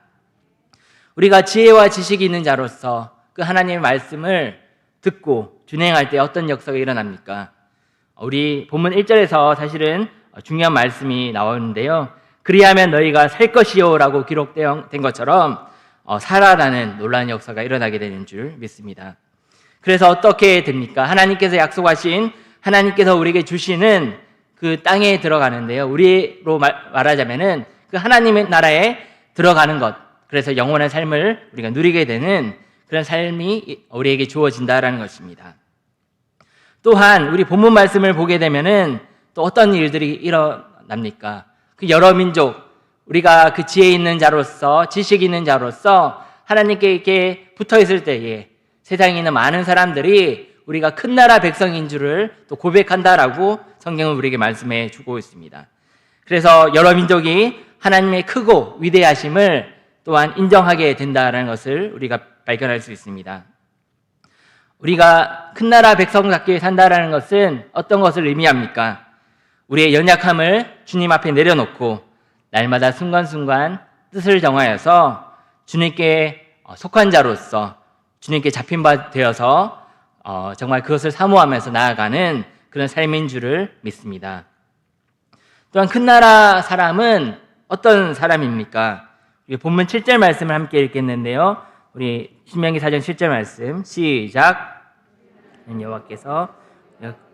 우리가 지혜와 지식이 있는 자로서 그 하나님의 말씀을 듣고 준행할 때 어떤 역사가 일어납니까? 우리 본문 1절에서 사실은 중요한 말씀이 나오는데요. 그리하면 너희가 살 것이요 라고 기록된 것처럼 살아라는 놀라운 역사가 일어나게 되는 줄 믿습니다. 그래서 어떻게 됩니까? 하나님께서 약속하신, 하나님께서 우리에게 주시는 그 땅에 들어가는데요. 우리로 말하자면은 그 하나님의 나라에 들어가는 것, 그래서 영원한 삶을 우리가 누리게 되는 그런 삶이 우리에게 주어진다라는 것입니다. 또한 우리 본문 말씀을 보게 되면은 또 어떤 일들이 일어납니까? 그 여러 민족, 우리가 그 지혜 있는 자로서, 지식 있는 자로서 하나님께 이렇게 붙어 있을 때에 세상에 있는 많은 사람들이 우리가 큰 나라 백성인 줄을 또 고백한다라고 성경은 우리에게 말씀해 주고 있습니다. 그래서 여러 민족이 하나님의 크고 위대하심을 또한 인정하게 된다는 것을 우리가 발견할 수 있습니다. 우리가 큰 나라 백성답게 산다라는 것은 어떤 것을 의미합니까? 우리의 연약함을 주님 앞에 내려놓고 날마다 순간순간 뜻을 정하여서 주님께 속한 자로서 주님께 잡힌 바 되어서 정말 그것을 사모하면서 나아가는 그런 삶인 줄을 믿습니다. 또한 큰 나라 사람은 어떤 사람입니까? 우리 본문 7절 말씀을 함께 읽겠는데요. 우리 신명기 4장 7절 말씀 시작. 여호와께서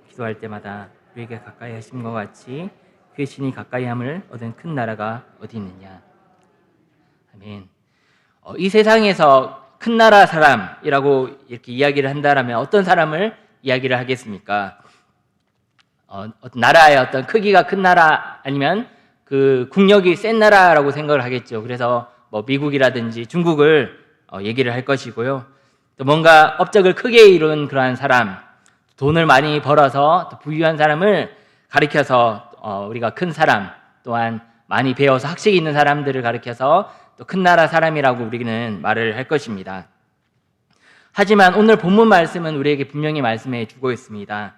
기도할 때마다 우리에게 가까이 하심과 같이 그 신이 가까이함을 얻은 큰 나라가 어디 있느냐. 아멘. 이 세상에서 큰 나라 사람이라고 이렇게 이야기를 한다라면 어떤 사람을 이야기를 하겠습니까? 어떤 나라의 어떤 크기가 큰 나라 아니면 그 국력이 센 나라라고 생각을 하겠죠. 그래서 뭐 미국이라든지 중국을 얘기를 할 것이고요. 또 뭔가 업적을 크게 이룬 그러한 사람, 돈을 많이 벌어서 또 부유한 사람을 가리켜서 우리가 큰 사람, 또한 많이 배워서 학식이 있는 사람들을 가리켜서 또 큰 나라 사람이라고 우리는 말을 할 것입니다. 하지만 오늘 본문 말씀은 우리에게 분명히 말씀해 주고 있습니다.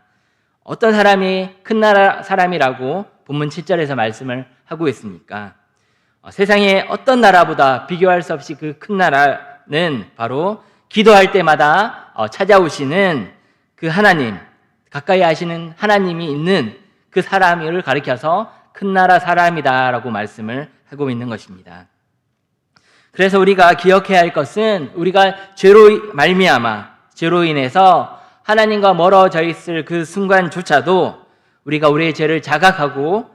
어떤 사람이 큰 나라 사람이라고 본문 7절에서 말씀을 하고 있습니까? 세상에 어떤 나라보다 비교할 수 없이 그 큰 나라는 바로 기도할 때마다 찾아오시는 그 하나님, 가까이 하시는 하나님이 있는 그 사람을 가리켜서 큰 나라 사람이다라고 말씀을 하고 있는 것입니다. 그래서 우리가 기억해야 할 것은 우리가 죄로 말미암아 죄로 인해서 하나님과 멀어져 있을 그 순간조차도 우리가 우리의 죄를 자각하고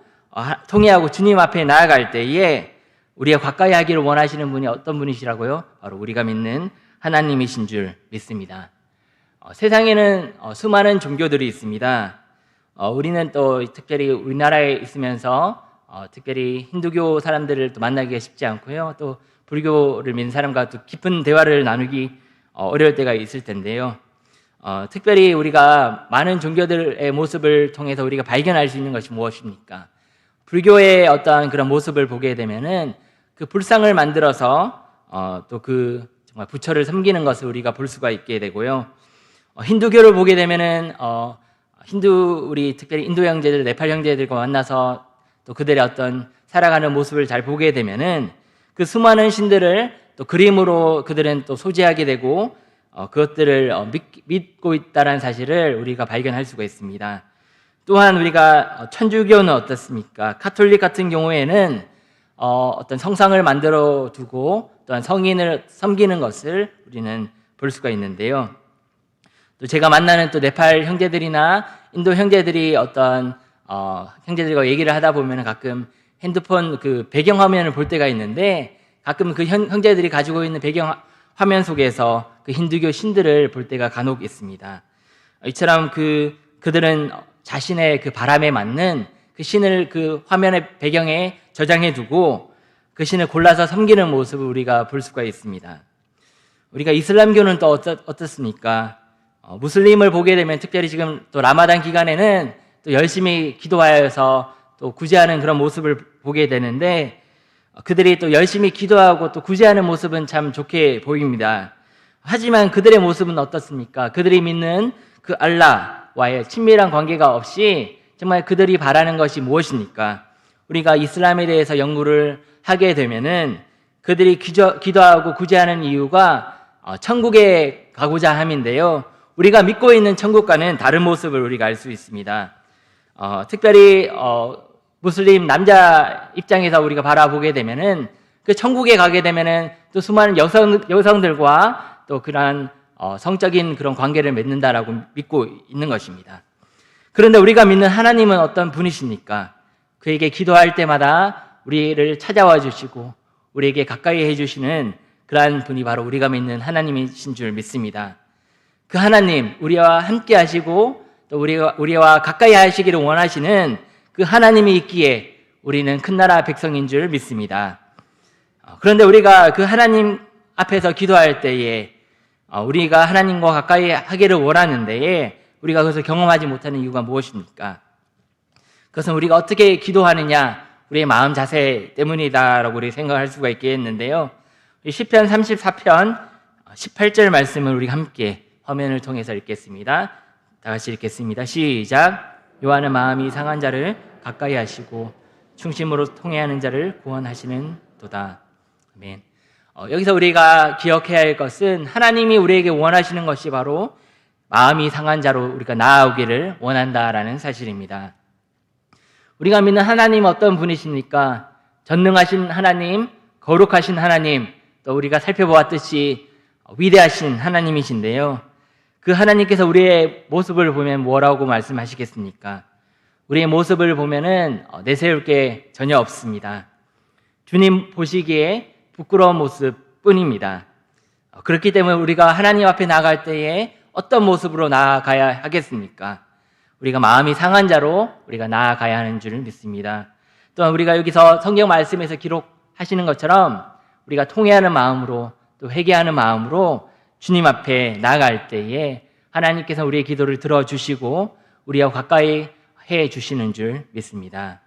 통회하고 주님 앞에 나아갈 때에 우리가 가까이 하기를 원하시는 분이 어떤 분이시라고요? 바로 우리가 믿는 하나님이신 줄 믿습니다. 세상에는 수많은 종교들이 있습니다. 우리는 또 특별히 우리나라에 있으면서 특별히 힌두교 사람들을 또 만나기가 쉽지 않고요. 또 불교를 믿는 사람과 또 깊은 대화를 나누기 어려울 때가 있을 텐데요. 특별히 우리가 많은 종교들의 모습을 통해서 우리가 발견할 수 있는 것이 무엇입니까? 불교의 어떠한 그런 모습을 보게 되면은 그 불상을 만들어서 또 그 정말 부처를 섬기는 것을 우리가 볼 수가 있게 되고요. 힌두교를 보게 되면은 우리 특별히 인도 형제들, 네팔 형제들과 만나서 또 그들의 어떤 살아가는 모습을 잘 보게 되면은 그 수많은 신들을 또 그림으로 그들은 또 소지하게 되고 그것들을 믿고 있다는 사실을 우리가 발견할 수가 있습니다. 또한 우리가 천주교는 어떻습니까? 가톨릭 같은 경우에는 어떤 성상을 만들어 두고 또한 성인을 섬기는 것을 우리는 볼 수가 있는데요. 또 제가 만나는 또 네팔 형제들이나 인도 형제들이 어떤 형제들과 얘기를 하다 보면 가끔 핸드폰 그 배경 화면을 볼 때가 있는데 가끔 그 형제들이 가지고 있는 배경 화면 속에서 그 힌두교 신들을 볼 때가 간혹 있습니다. 이처럼 그들은 자신의 그 바람에 맞는 그 신을 그 화면의 배경에 저장해 두고 그 신을 골라서 섬기는 모습을 우리가 볼 수가 있습니다. 우리가 이슬람교는 또 어떻습니까? 무슬림을 보게 되면 특별히 지금 또 라마단 기간에는 또 열심히 기도하여서 또 구제하는 그런 모습을 보게 되는데 그들이 또 열심히 기도하고 또 구제하는 모습은 참 좋게 보입니다. 하지만 그들의 모습은 어떻습니까? 그들이 믿는 그 알라와의 친밀한 관계가 없이 정말 그들이 바라는 것이 무엇입니까? 우리가 이슬람에 대해서 연구를 하게 되면은 그들이 기도하고 구제하는 이유가 천국에 가고자 함인데요. 우리가 믿고 있는 천국과는 다른 모습을 우리가 알 수 있습니다. 특별히 무슬림 남자 입장에서 우리가 바라보게 되면은 그 천국에 가게 되면은 또 수많은 여성들과 또 그러한 성적인 그런 관계를 맺는다라고 믿고 있는 것입니다. 그런데 우리가 믿는 하나님은 어떤 분이십니까? 그에게 기도할 때마다 우리를 찾아와 주시고 우리에게 가까이 해주시는 그러한 분이 바로 우리가 믿는 하나님이신 줄 믿습니다. 그 하나님, 우리와 함께 하시고 또 우리와 가까이 하시기를 원하시는 그 하나님이 있기에 우리는 큰 나라 백성인 줄 믿습니다. 그런데 우리가 그 하나님 앞에서 기도할 때에 우리가 하나님과 가까이 하기를 원하는 데에 우리가 그것을 경험하지 못하는 이유가 무엇입니까? 그것은 우리가 어떻게 기도하느냐, 우리의 마음 자세 때문이다라고 우리 생각할 수가 있겠는데요. 시편 34편 18절 말씀을 우리 함께 화면을 통해서 읽겠습니다. 다 같이 읽겠습니다. 시작. 여호와는 마음이 상한 자를 가까이 하시고 충심으로 통회하는 자를 구원하시는 도다. 아멘. 여기서 우리가 기억해야 할 것은 하나님이 우리에게 원하시는 것이 바로 마음이 상한 자로 우리가 나아오기를 원한다라는 사실입니다. 우리가 믿는 하나님은 어떤 분이십니까? 전능하신 하나님, 거룩하신 하나님, 또 우리가 살펴보았듯이 위대하신 하나님이신데요. 그 하나님께서 우리의 모습을 보면 뭐라고 말씀하시겠습니까? 우리의 모습을 보면은 내세울 게 전혀 없습니다. 주님 보시기에 부끄러운 모습 뿐입니다. 그렇기 때문에 우리가 하나님 앞에 나아갈 때에 어떤 모습으로 나아가야 하겠습니까? 우리가 마음이 상한 자로 우리가 나아가야 하는 줄 믿습니다. 또한 우리가 여기서 성경 말씀에서 기록하시는 것처럼 우리가 통회하는 마음으로 또 회개하는 마음으로 주님 앞에 나아갈 때에 하나님께서 우리의 기도를 들어주시고 우리와 가까이 해 주시는 줄 믿습니다.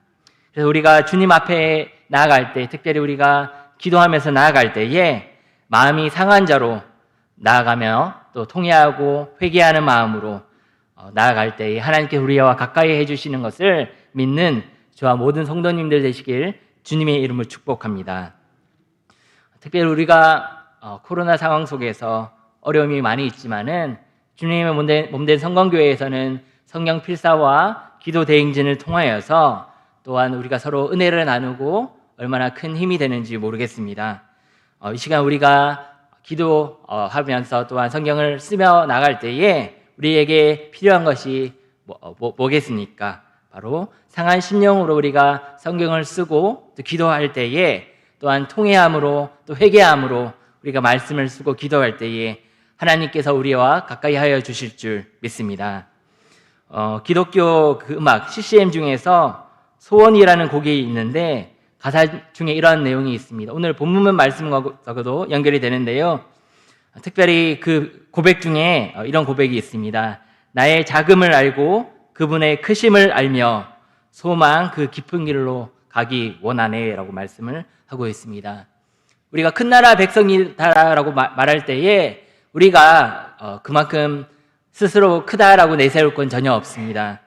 그래서 우리가 주님 앞에 나아갈 때, 특별히 우리가 기도하면서 나아갈 때에 마음이 상한 자로 나아가며 또 통회하고 회개하는 마음으로 나아갈 때에 하나님께 우리와 가까이 해주시는 것을 믿는 저와 모든 성도님들 되시길 주님의 이름으로 축복합니다. 특별히 우리가 코로나 상황 속에서 어려움이 많이 있지만은 주님의 몸된 성광교회에서는 성령 필사와 기도 대행진을 통하여서 또한 우리가 서로 은혜를 나누고 얼마나 큰 힘이 되는지 모르겠습니다. 이 시간 우리가 기도하면서 또한 성경을 쓰며 나갈 때에 우리에게 필요한 것이 뭐겠습니까? 바로 상한 심령으로 우리가 성경을 쓰고 또 기도할 때에 또한 통회함으로 또 회개함으로 우리가 말씀을 쓰고 기도할 때에 하나님께서 우리와 가까이 하여 주실 줄 믿습니다. 기독교 그 음악 CCM 중에서 소원이라는 곡이 있는데 가사 중에 이러한 내용이 있습니다. 오늘 본문 말씀과도 연결이 되는데요. 특별히 그 고백 중에 이런 고백이 있습니다. 나의 작음을 알고 그분의 크심을 알며 소망 그 깊은 길로 가기 원하네 라고 말씀을 하고 있습니다. 우리가 큰 나라 백성이다라고 말할 때에 우리가 그만큼 스스로 크다라고 내세울 건 전혀 없습니다.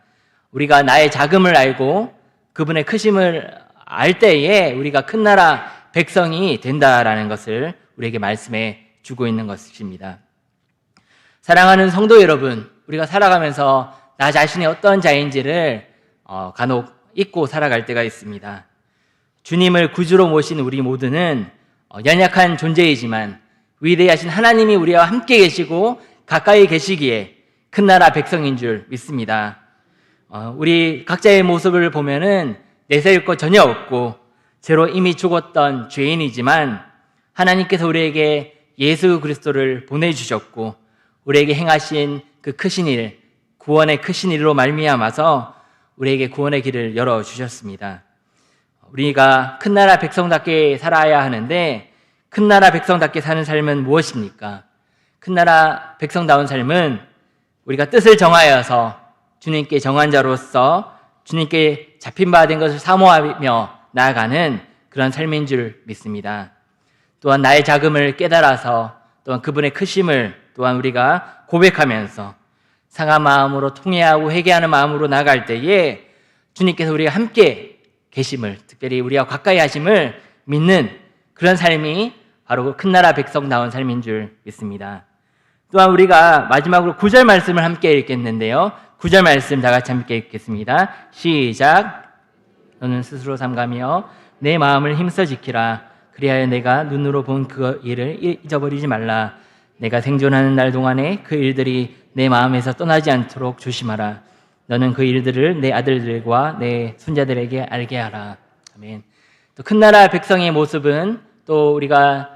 우리가 나의 작음을 알고 그분의 크심을 알 때에 우리가 큰 나라 백성이 된다라는 것을 우리에게 말씀해 주고 있는 것입니다. 사랑하는 성도 여러분, 우리가 살아가면서 나 자신이 어떤 자인지를 간혹 잊고 살아갈 때가 있습니다. 주님을 구주로 모신 우리 모두는 연약한 존재이지만 위대하신 하나님이 우리와 함께 계시고 가까이 계시기에 큰 나라 백성인 줄 믿습니다. 우리 각자의 모습을 보면은 내세울 것 전혀 없고 죄로 이미 죽었던 죄인이지만 하나님께서 우리에게 예수 그리스도를 보내주셨고 우리에게 행하신 그 크신 일, 구원의 크신 일로 말미암아서 우리에게 구원의 길을 열어주셨습니다. 우리가 큰 나라 백성답게 살아야 하는데 큰 나라 백성답게 사는 삶은 무엇입니까? 큰 나라 백성다운 삶은 우리가 뜻을 정하여서 주님께 정한 자로서 주님께 잡힌 바 된 것을 사모하며 나아가는 그런 삶인 줄 믿습니다. 또한 나의 자금을 깨달아서 또한 그분의 크심을 또한 우리가 고백하면서 상한 마음으로 통회하고 회개하는 마음으로 나아갈 때에 주님께서 우리가 함께 계심을, 특별히 우리와 가까이 하심을 믿는 그런 삶이 바로 큰 나라 백성다운 삶인 줄 믿습니다. 또한 우리가 마지막으로 9절 말씀을 함께 읽겠는데요. 9절 말씀 다 같이 함께 읽겠습니다. 시작. 너는 스스로 삼가며 내 마음을 힘써 지키라. 그리하여 내가 눈으로 본 그 일을 잊어버리지 말라. 내가 생존하는 날 동안에 그 일들이 내 마음에서 떠나지 않도록 조심하라. 너는 그 일들을 내 아들들과 내 손자들에게 알게 하라. 아멘. 또 큰 나라 백성의 모습은 또 우리가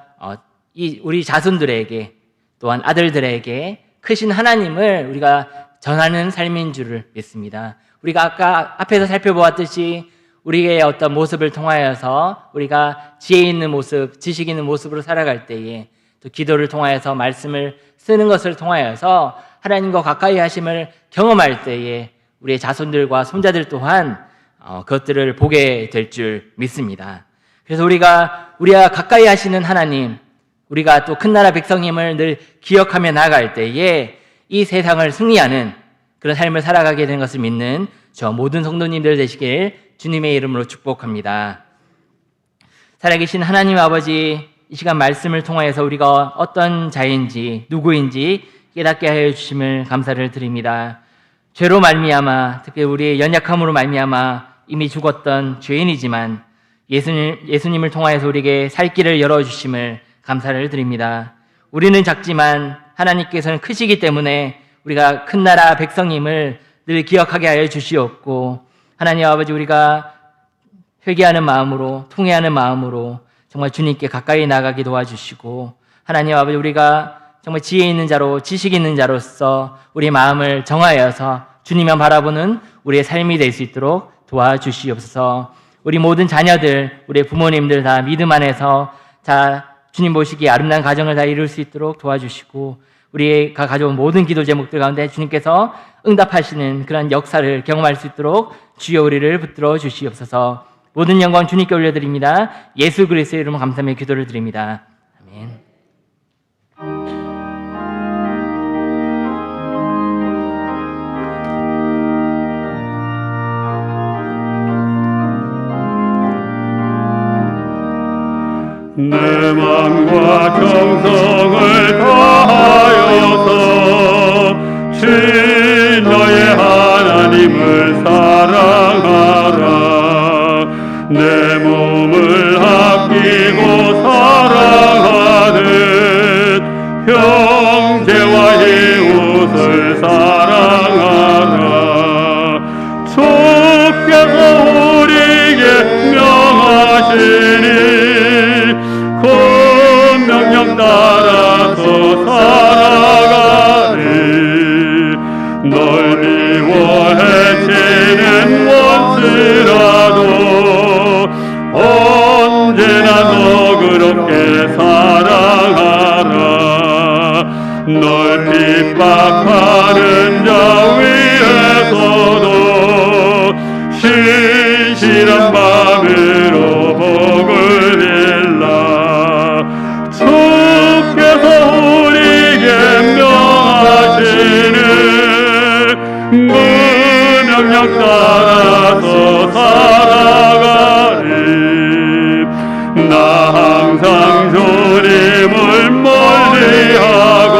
우리 자손들에게 또한 아들들에게 크신 하나님을 우리가 전하는 삶인 줄을 믿습니다. 우리가 아까 앞에서 살펴보았듯이 우리의 어떤 모습을 통하여서 우리가 지혜 있는 모습, 지식 있는 모습으로 살아갈 때에 또 기도를 통하여서 말씀을 쓰는 것을 통하여서 하나님과 가까이 하심을 경험할 때에 우리의 자손들과 손자들 또한 그것들을 보게 될 줄 믿습니다. 그래서 우리가 가까이 하시는 하나님, 우리가 또 큰 나라 백성임을 늘 기억하며 나아갈 때에 이 세상을 승리하는 그런 삶을 살아가게 되는 것을 믿는 저 모든 성도님들 되시길 주님의 이름으로 축복합니다. 살아계신 하나님 아버지, 이 시간 말씀을 통하여서 우리가 어떤 자인지 누구인지 깨닫게 하여 주심을 감사를 드립니다. 죄로 말미암아, 특히 우리의 연약함으로 말미암아 이미 죽었던 죄인이지만 예수님을 통하여서 우리에게 살 길을 열어주심을 감사를 드립니다. 우리는 작지만 하나님께서는 크시기 때문에 우리가 큰 나라 백성임을 늘 기억하게 하여 주시옵고, 하나님 아버지, 우리가 회개하는 마음으로, 통회하는 마음으로 정말 주님께 가까이 나가게 도와주시고, 하나님 아버지, 우리가 정말 지혜 있는 자로, 지식 있는 자로서 우리 마음을 정하여서 주님만 바라보는 우리의 삶이 될 수 있도록 도와주시옵소서. 우리 모든 자녀들, 우리 부모님들 다 믿음 안에서 주님 보시기에 아름다운 가정을 다 이룰 수 있도록 도와주시고, 우리가 가져온 모든 기도 제목들 가운데 주님께서 응답하시는 그런 역사를 경험할 수 있도록 주여 우리를 붙들어 주시옵소서. 모든 영광 주님께 올려드립니다. 예수 그리스도의 이름으로 감사하며 기도를 드립니다. 아멘.
내 맘과 정성을 다하여서 주 너의 하나님을 사랑하라. 내 몸을 아끼고 사랑하듯 형제와 이웃을 사랑하라. 주께서 우리에게 명하시니 그 명령 따라서 살아가리. 널 미워해치는 원수라도 언제나 너 그렇게 사랑하라. 널 핍박하는 자 위에서도 신실한 마음으로 복을 빌라. 주께서 우리에게 명하시는 그 명령 따라서 살아가리. 나 항상 주님을 멀리하고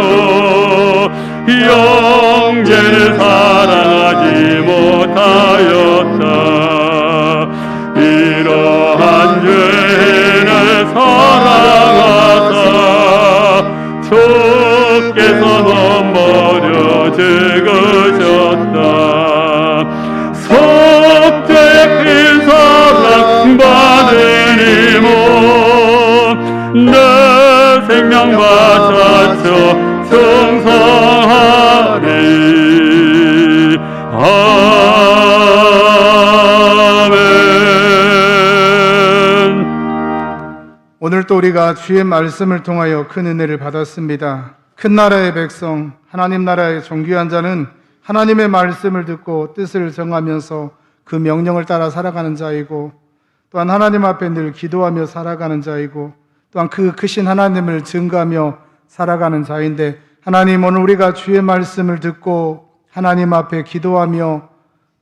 형제를 사랑하지 못하였다. 이러한 죄인을 사랑하사 주께서 넘버려 죽으셨다. 속죄의 큰 사랑 받으니 내 생명 받으니
또 우리가 주의 말씀을 통하여 큰 은혜를 받았습니다. 큰 나라의 백성, 하나님 나라의 존귀한 자는 하나님의 말씀을 듣고 뜻을 정하면서 그 명령을 따라 살아가는 자이고, 또한 하나님 앞에 늘 기도하며 살아가는 자이고, 또한 그 크신 하나님을 증거하며 살아가는 자인데, 하나님, 오늘 우리가 주의 말씀을 듣고 하나님 앞에 기도하며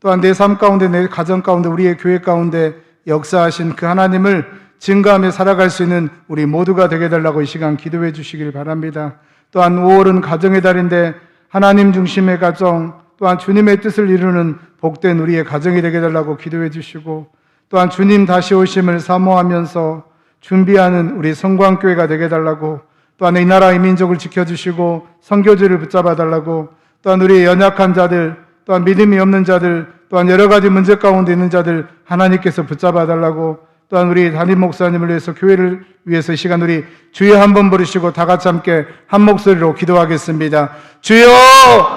또한 내 삶 가운데, 내 가정 가운데, 우리의 교회 가운데 역사하신 그 하나님을 증거하며 살아갈 수 있는 우리 모두가 되게 해달라고 이 시간 기도해 주시길 바랍니다. 또한 5월은 가정의 달인데 하나님 중심의 가정, 또한 주님의 뜻을 이루는 복된 우리의 가정이 되게 해달라고 기도해 주시고, 또한 주님 다시 오심을 사모하면서 준비하는 우리 성광교회가 되게 해달라고, 또한 이 나라 이 민족을 지켜주시고 선교지를 붙잡아 달라고, 또한 우리 연약한 자들, 또한 믿음이 없는 자들, 또한 여러 가지 문제 가운데 있는 자들 하나님께서 붙잡아 달라고, 또한 우리 담임 목사님을 위해서, 교회를 위해서 이 시간 우리 주여 한번 부르시고 다 같이 함께 한 목소리로 기도하겠습니다. 주여,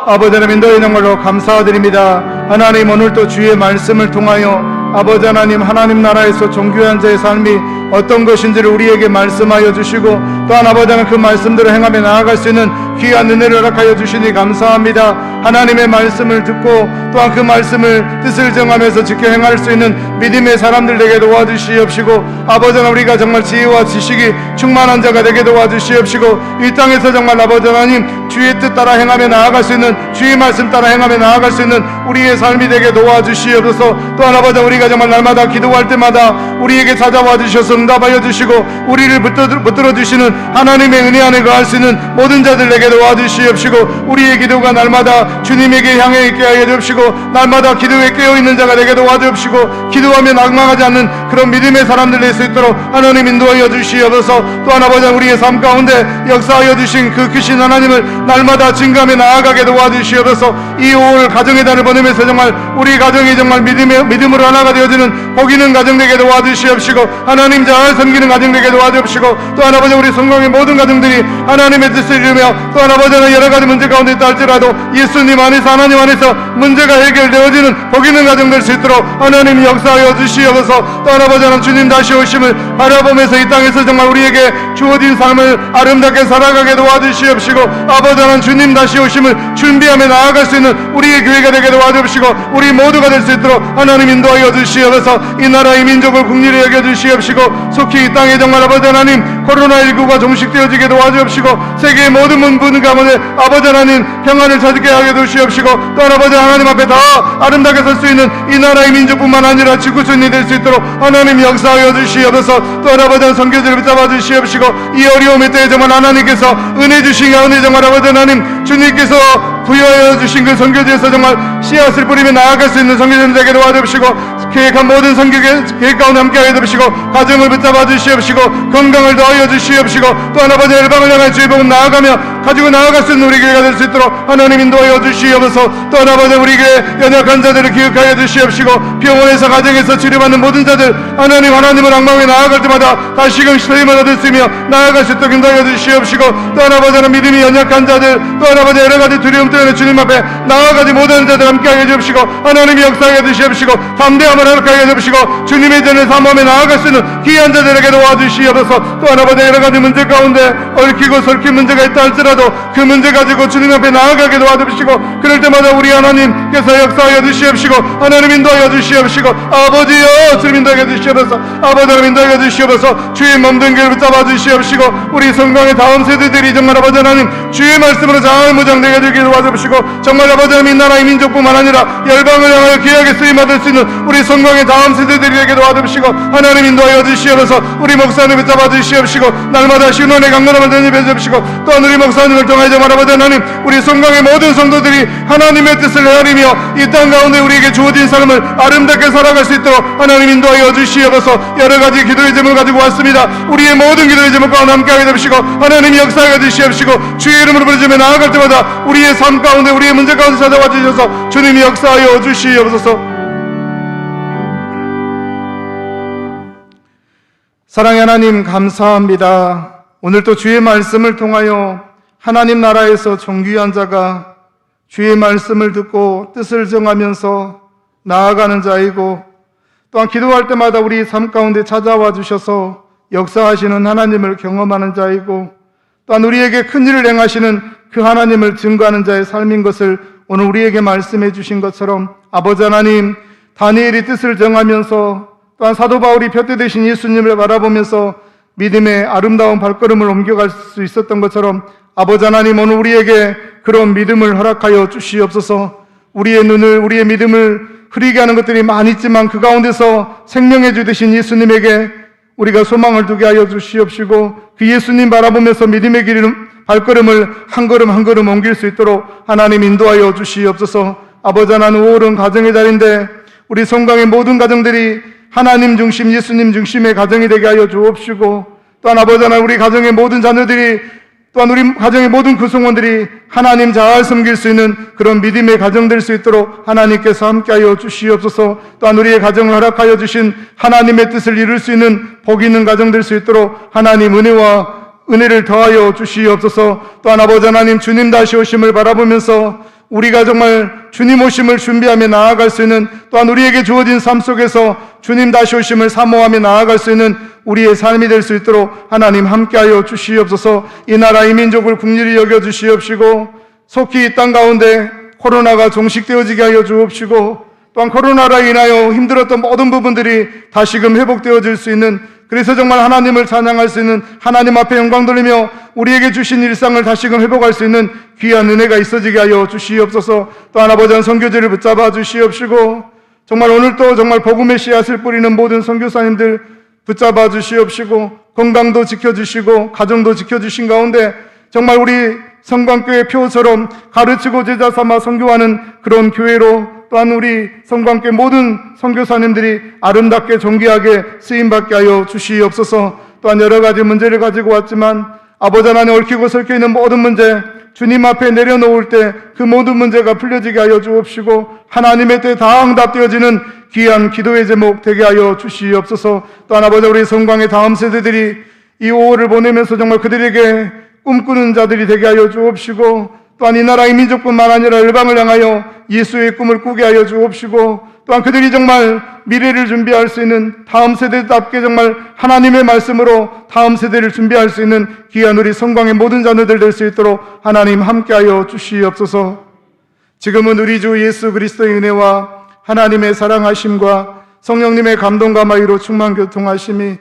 아버지 하나님 인도의 정말로 감사드립니다. 하나님, 오늘도 주의 말씀을 통하여 아버지 하나님, 하나님 나라에서 존귀한 자의 삶이 어떤 것인지를 우리에게 말씀하여 주시고, 또한 아버지 하나님 그 말씀대로 행하며 나아갈 수 있는 귀한 은혜를 허락하여 주시니 감사합니다. 하나님의 말씀을 듣고 또한 그 말씀을 뜻을 정하면서 지켜 행할 수 있는 믿음의 사람들 되게 도와주시옵시고, 아버지 하나님 우리가 정말 지혜와 지식이 충만한 자가 되게 도와주시옵시고, 이 땅에서 정말 아버지 하나님 주의 뜻 따라 행하며 나아갈 수 있는, 주의 말씀 따라 행하며 나아갈 수 있는 우리의 삶이 되게 도와주시옵소서. 또한 아버지 우리가 정말 날마다 기도할 때마다 우리에게 찾아와 주셔서 응답하여 주시고 우리를 붙들어 주시는 하나님의 은혜 안에 거할 수 있는 모든 자들에게 도와주시옵시고, 우리의 기도가 날마다 주님에게 향해 있게 하여 주옵시고, 날마다 기도에 깨어있는 자가 되게 도와주옵시고, 기도하며 낙망하지 않는 그런 믿음의 사람들 될 수 있도록 하나님 인도하여 주시옵소서. 또한 아버지 우리의 삶 가운데 역사하여 주신 그 크신 하나님을 날마다 증거하며 나아가게 도와주시옵소서. 이 5월 가정의 달을 보내면서 정말 우리 가정이 정말 믿음으로 하나가 되어지는 복 있는 가정 되게 도와주시옵시고, 하나님 잘 섬기는 가정 되게 도와주옵시고, 또한 아버지 우리 성공의 모든 가정들이 하나님의 뜻을 이루며, 또한 아버지는 여러 가지 문제 가운데 있다 할지라도 예수님 안에서, 하나님 안에서 문제가 해결되어지는 복 있는 가정 될 수 있도록 하나님 역사하여 주시옵소서. 또한 아버지는 주님 다시 오심을 바라보면서 이 땅에서 정말 우리에게 주어진 삶을 아름답게 살아가게 도와주시옵시고, 아버지는 주님 다시 오심을 준비하며 나아갈 수 있는 우리의 교회가 되게 도와주옵시고, 우리 모두가 될 수 있도록 하나님 인도하여 주시옵소서. 이 나라 이 민족을 국리를 여겨 주시옵시고, 속히 이 땅에 정말 아버지 하나님 코로나19가 종식되어지게 도와주옵시고, 세계의 모든 분 가운데 아버지 하나님 평안을 찾게 하게 주시옵시고, 또한 아버지 하나님 앞에 더 아름답게 설 수 있는 이 나라 이 민족뿐만 아니라 지구촌이 될 수 있도록 하나님 역사하여 주시옵소서. 또한 아버지 성교지를 붙잡아 주시옵시고, 이 어려움의 때에 정말 하나님께서 은혜 주시기 은혜 정말 아버지 하나님 주님께서 부여하여 주신 그 선교지에서 정말 씨앗을 뿌리며 나아갈 수 있는 선교지들에게 도와주시고, 계획한 모든 선교 계획 가운데 함께하여 주시고, 가정을 붙잡아 주시옵시고, 건강을 더하여 주시옵시고, 또한 아버지 열방을 향해 주의 복음 나아가며 가지고 나아갈 수 있는 우리 교회가 될 수 있도록 하나님 인도하여 주시옵소서. 또한 아버지 우리 교회 연약한 자들을 기억하여 주시옵시고, 병원에서 가정에서 치료받는 모든 자들 하나님을 악망에 나아갈 때마다 다시금 시대마다 될 수 있며 나아갈 수 있도록 인도하여 주시옵시고, 또한 아버지는 믿음이 연약한 자들, 또한 아버지 여러 가지 두려움 때문에 주님 앞에 나아가지 못하는 자들 함께하여 주시고, 하나님이 역사하여 주시옵시고, 담대함을 허락하여 주시고, 주님의 전을 사모하며 나아갈 수 있는 귀한 자들에게 도와주시옵소서. 또한 아버지 여러 가지 문제 가운데 얽히고 설킨 문제가 있다 할지라도 그 문제 가지고 주님 앞에 나아가게 도와주시고, 그럴 때마다 우리 하나님께서 역사하여 주시옵시고, 하나님 인도하여 주시옵시고, 아버지여 주님 인도하여 주시옵소서. 아버지 하나님 인도하여 주시옵소서. 주의 몸된 교회를 붙잡아 주시옵시고, 우리 성광의 다음 세대들이 정말 아버지 하나님 주의 말씀으로 잘 무장되게 되길 도와주시고, 정말 아버지 하나님 이 나라의 민족뿐만 아니라 열방을 향하여 귀하게 쓰임받을 수 있는 우리 성광의 다음 세대들에게 도와주시고, 하나님 인도하여 주시옵소서. 우리 목사님을 붙잡아 주시옵시고, 날마다 신원의 강건함을 전입해 주시고, 또한 우리 목사님을 통하여 정말 아버지 하나님 우리 성광의 모든 성도들이 하나님의 뜻을 헤아리며 이 땅 가운데 우리에게 주어진 삶을 아름답게 살아갈 수 있도록 하나님 인도하여 주시옵소서. 여러 가지 기도의 제목을 가지고 왔습니다. 우리의 모든 기도의 제목과 함께하게 되시고, 하나님 역사하여 주시옵시고, 주의 이름으로 부르짖으며 나아갈 때마다 우리의 삶 가운데 우리의 문제 가운데 찾아와 주셔서 주님이 역사하여 주시옵소서. 사랑의 하나님 감사합니다. 오늘 또 주의 말씀을 통하여 하나님 나라에서 존귀한 자가 주의 말씀을 듣고 뜻을 정하면서 나아가는 자이고, 또한 기도할 때마다 우리 삶 가운데 찾아와 주셔서 역사하시는 하나님을 경험하는 자이고 또한 우리에게 큰 일을 행하시는 그 하나님을 증거하는 자의 삶인 것을 오늘 우리에게 말씀해 주신 것처럼 아버지 하나님, 다니엘이 뜻을 정하면서 또한 사도 바울이 푯대 되신 예수님을 바라보면서 믿음의 아름다운 발걸음을 옮겨갈 수 있었던 것처럼 아버지 하나님, 오늘 우리에게 그런 믿음을 허락하여 주시옵소서. 우리의 눈을, 우리의 믿음을 흐리게 하는 것들이 많이 있지만 그 가운데서 생명의 주 되신 예수님에게 우리가 소망을 두게 하여 주시옵시고 그 예수님 바라보면서 믿음의 발걸음을 한 걸음 한 걸음 옮길 수 있도록 하나님 인도하여 주시옵소서. 아버지 하나님, 5월은 가정의 달인데 우리 성강의 모든 가정들이 하나님 중심, 예수님 중심의 가정이 되게 하여 주옵시고 또한 아버지 하나님, 우리 가정의 모든 자녀들이 또한 우리 가정의 모든 구성원들이 하나님 잘 섬길 수 있는 그런 믿음의 가정 될 수 있도록 하나님께서 함께하여 주시옵소서. 또한 우리의 가정을 허락하여 주신 하나님의 뜻을 이룰 수 있는 복 있는 가정 될 수 있도록 하나님 은혜를 더하여 주시옵소서. 또한 아버지 하나님, 주님 다시 오심을 바라보면서 우리가 정말 주님 오심을 준비하며 나아갈 수 있는, 또한 우리에게 주어진 삶 속에서 주님 다시 오심을 사모하며 나아갈 수 있는 우리의 삶이 될 수 있도록 하나님 함께하여 주시옵소서. 이 나라 이 민족을 긍휼히 여겨 주시옵시고 속히 이 땅 가운데 코로나가 종식되어지게 하여 주옵시고 또한 코로나로 인하여 힘들었던 모든 부분들이 다시금 회복되어질 수 있는, 그래서 정말 하나님을 찬양할 수 있는, 하나님 앞에 영광 돌리며 우리에게 주신 일상을 다시금 회복할 수 있는 귀한 은혜가 있어지게 하여 주시옵소서. 또한 아버지 한 선교지를 붙잡아 주시옵시고 정말 오늘도 정말 복음의 씨앗을 뿌리는 모든 선교사님들 붙잡아 주시옵시고 건강도 지켜주시고 가정도 지켜주신 가운데 정말 우리 성광교회 표처럼 가르치고 제자 삼아 선교하는 그런 교회로, 또한 우리 성광교회 모든 선교사님들이 아름답게 존귀하게 쓰임받게 하여 주시옵소서. 또한 여러 가지 문제를 가지고 왔지만 아버지 하나님, 얽히고 설켜 있는 모든 문제 주님 앞에 내려놓을 때 그 모든 문제가 풀려지게 하여 주옵시고 하나님의 때 다 응답되어지는 귀한 기도의 제목 되게 하여 주시옵소서. 또한 아버지, 우리 성광의 다음 세대들이 이 5월을 보내면서 정말 그들에게 꿈꾸는 자들이 되게 하여 주옵시고 또한 이 나라 이 민족뿐만 아니라 열방을 향하여 예수의 꿈을 꾸게 하여 주옵시고 또한 그들이 정말 미래를 준비할 수 있는 다음 세대답게 정말 하나님의 말씀으로 다음 세대를 준비할 수 있는 귀한 우리 성광의 모든 자녀들 될 수 있도록 하나님 함께하여 주시옵소서. 지금은 우리 주 예수 그리스도의 은혜와 하나님의 사랑하심과 성령님의 감동과 마의로 충만 교통하심이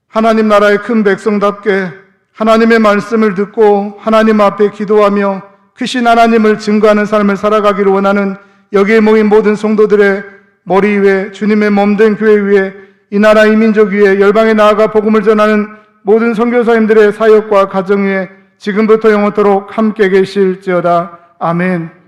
하나님 나라의 큰 백성답게 하나님의 말씀을 듣고 하나님 앞에 기도하며 크신 하나님을 증거하는 삶을 살아가기를 원하는 여기에 모인 모든 성도들의 머리 위에, 주님의 몸된 교회 위에, 이 나라 이 민족 위에, 열방에 나아가 복음을 전하는 모든 선교사님들의 사역과 가정 위에 지금부터 영원토록 함께 계실지어다. 아멘.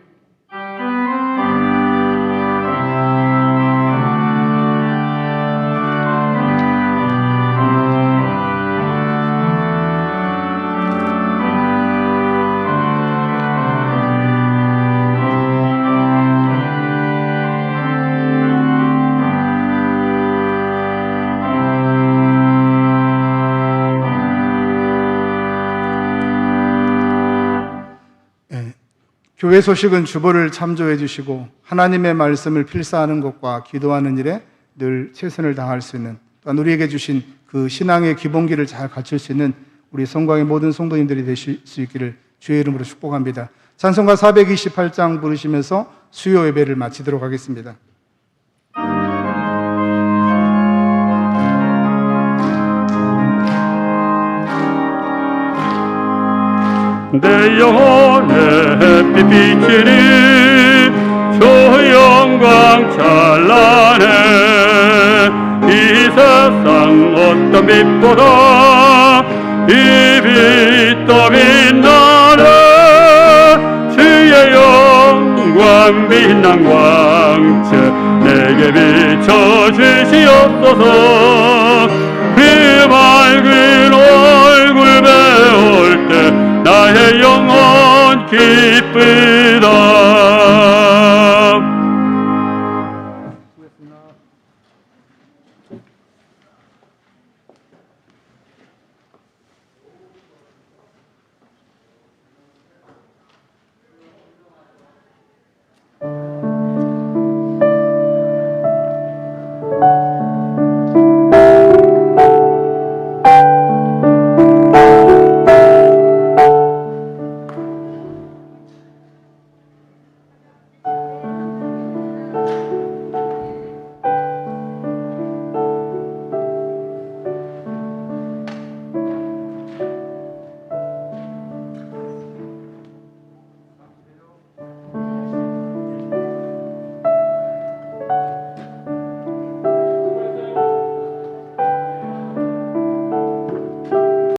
교회 소식은 주보를 참조해 주시고 하나님의 말씀을 필사하는 것과 기도하는 일에 늘 최선을 다할 수 있는, 또한 우리에게 주신 그 신앙의 기본기를 잘 갖출 수 있는 우리 성광의 모든 성도님들이 되실 수 있기를 주의 이름으로 축복합니다. 찬송가 428장 부르시면서 수요 예배를 마치도록 하겠습니다.
내 영혼의 햇빛 비치니 저 영광 찬란해. 이 세상 어떤 빛보다 이 빛 더 빛나네. 주의 영광 빛난 광채 내게 비춰주시옵소서. 그 맑은 얼굴 배울 때 나의 영혼 기쁘다.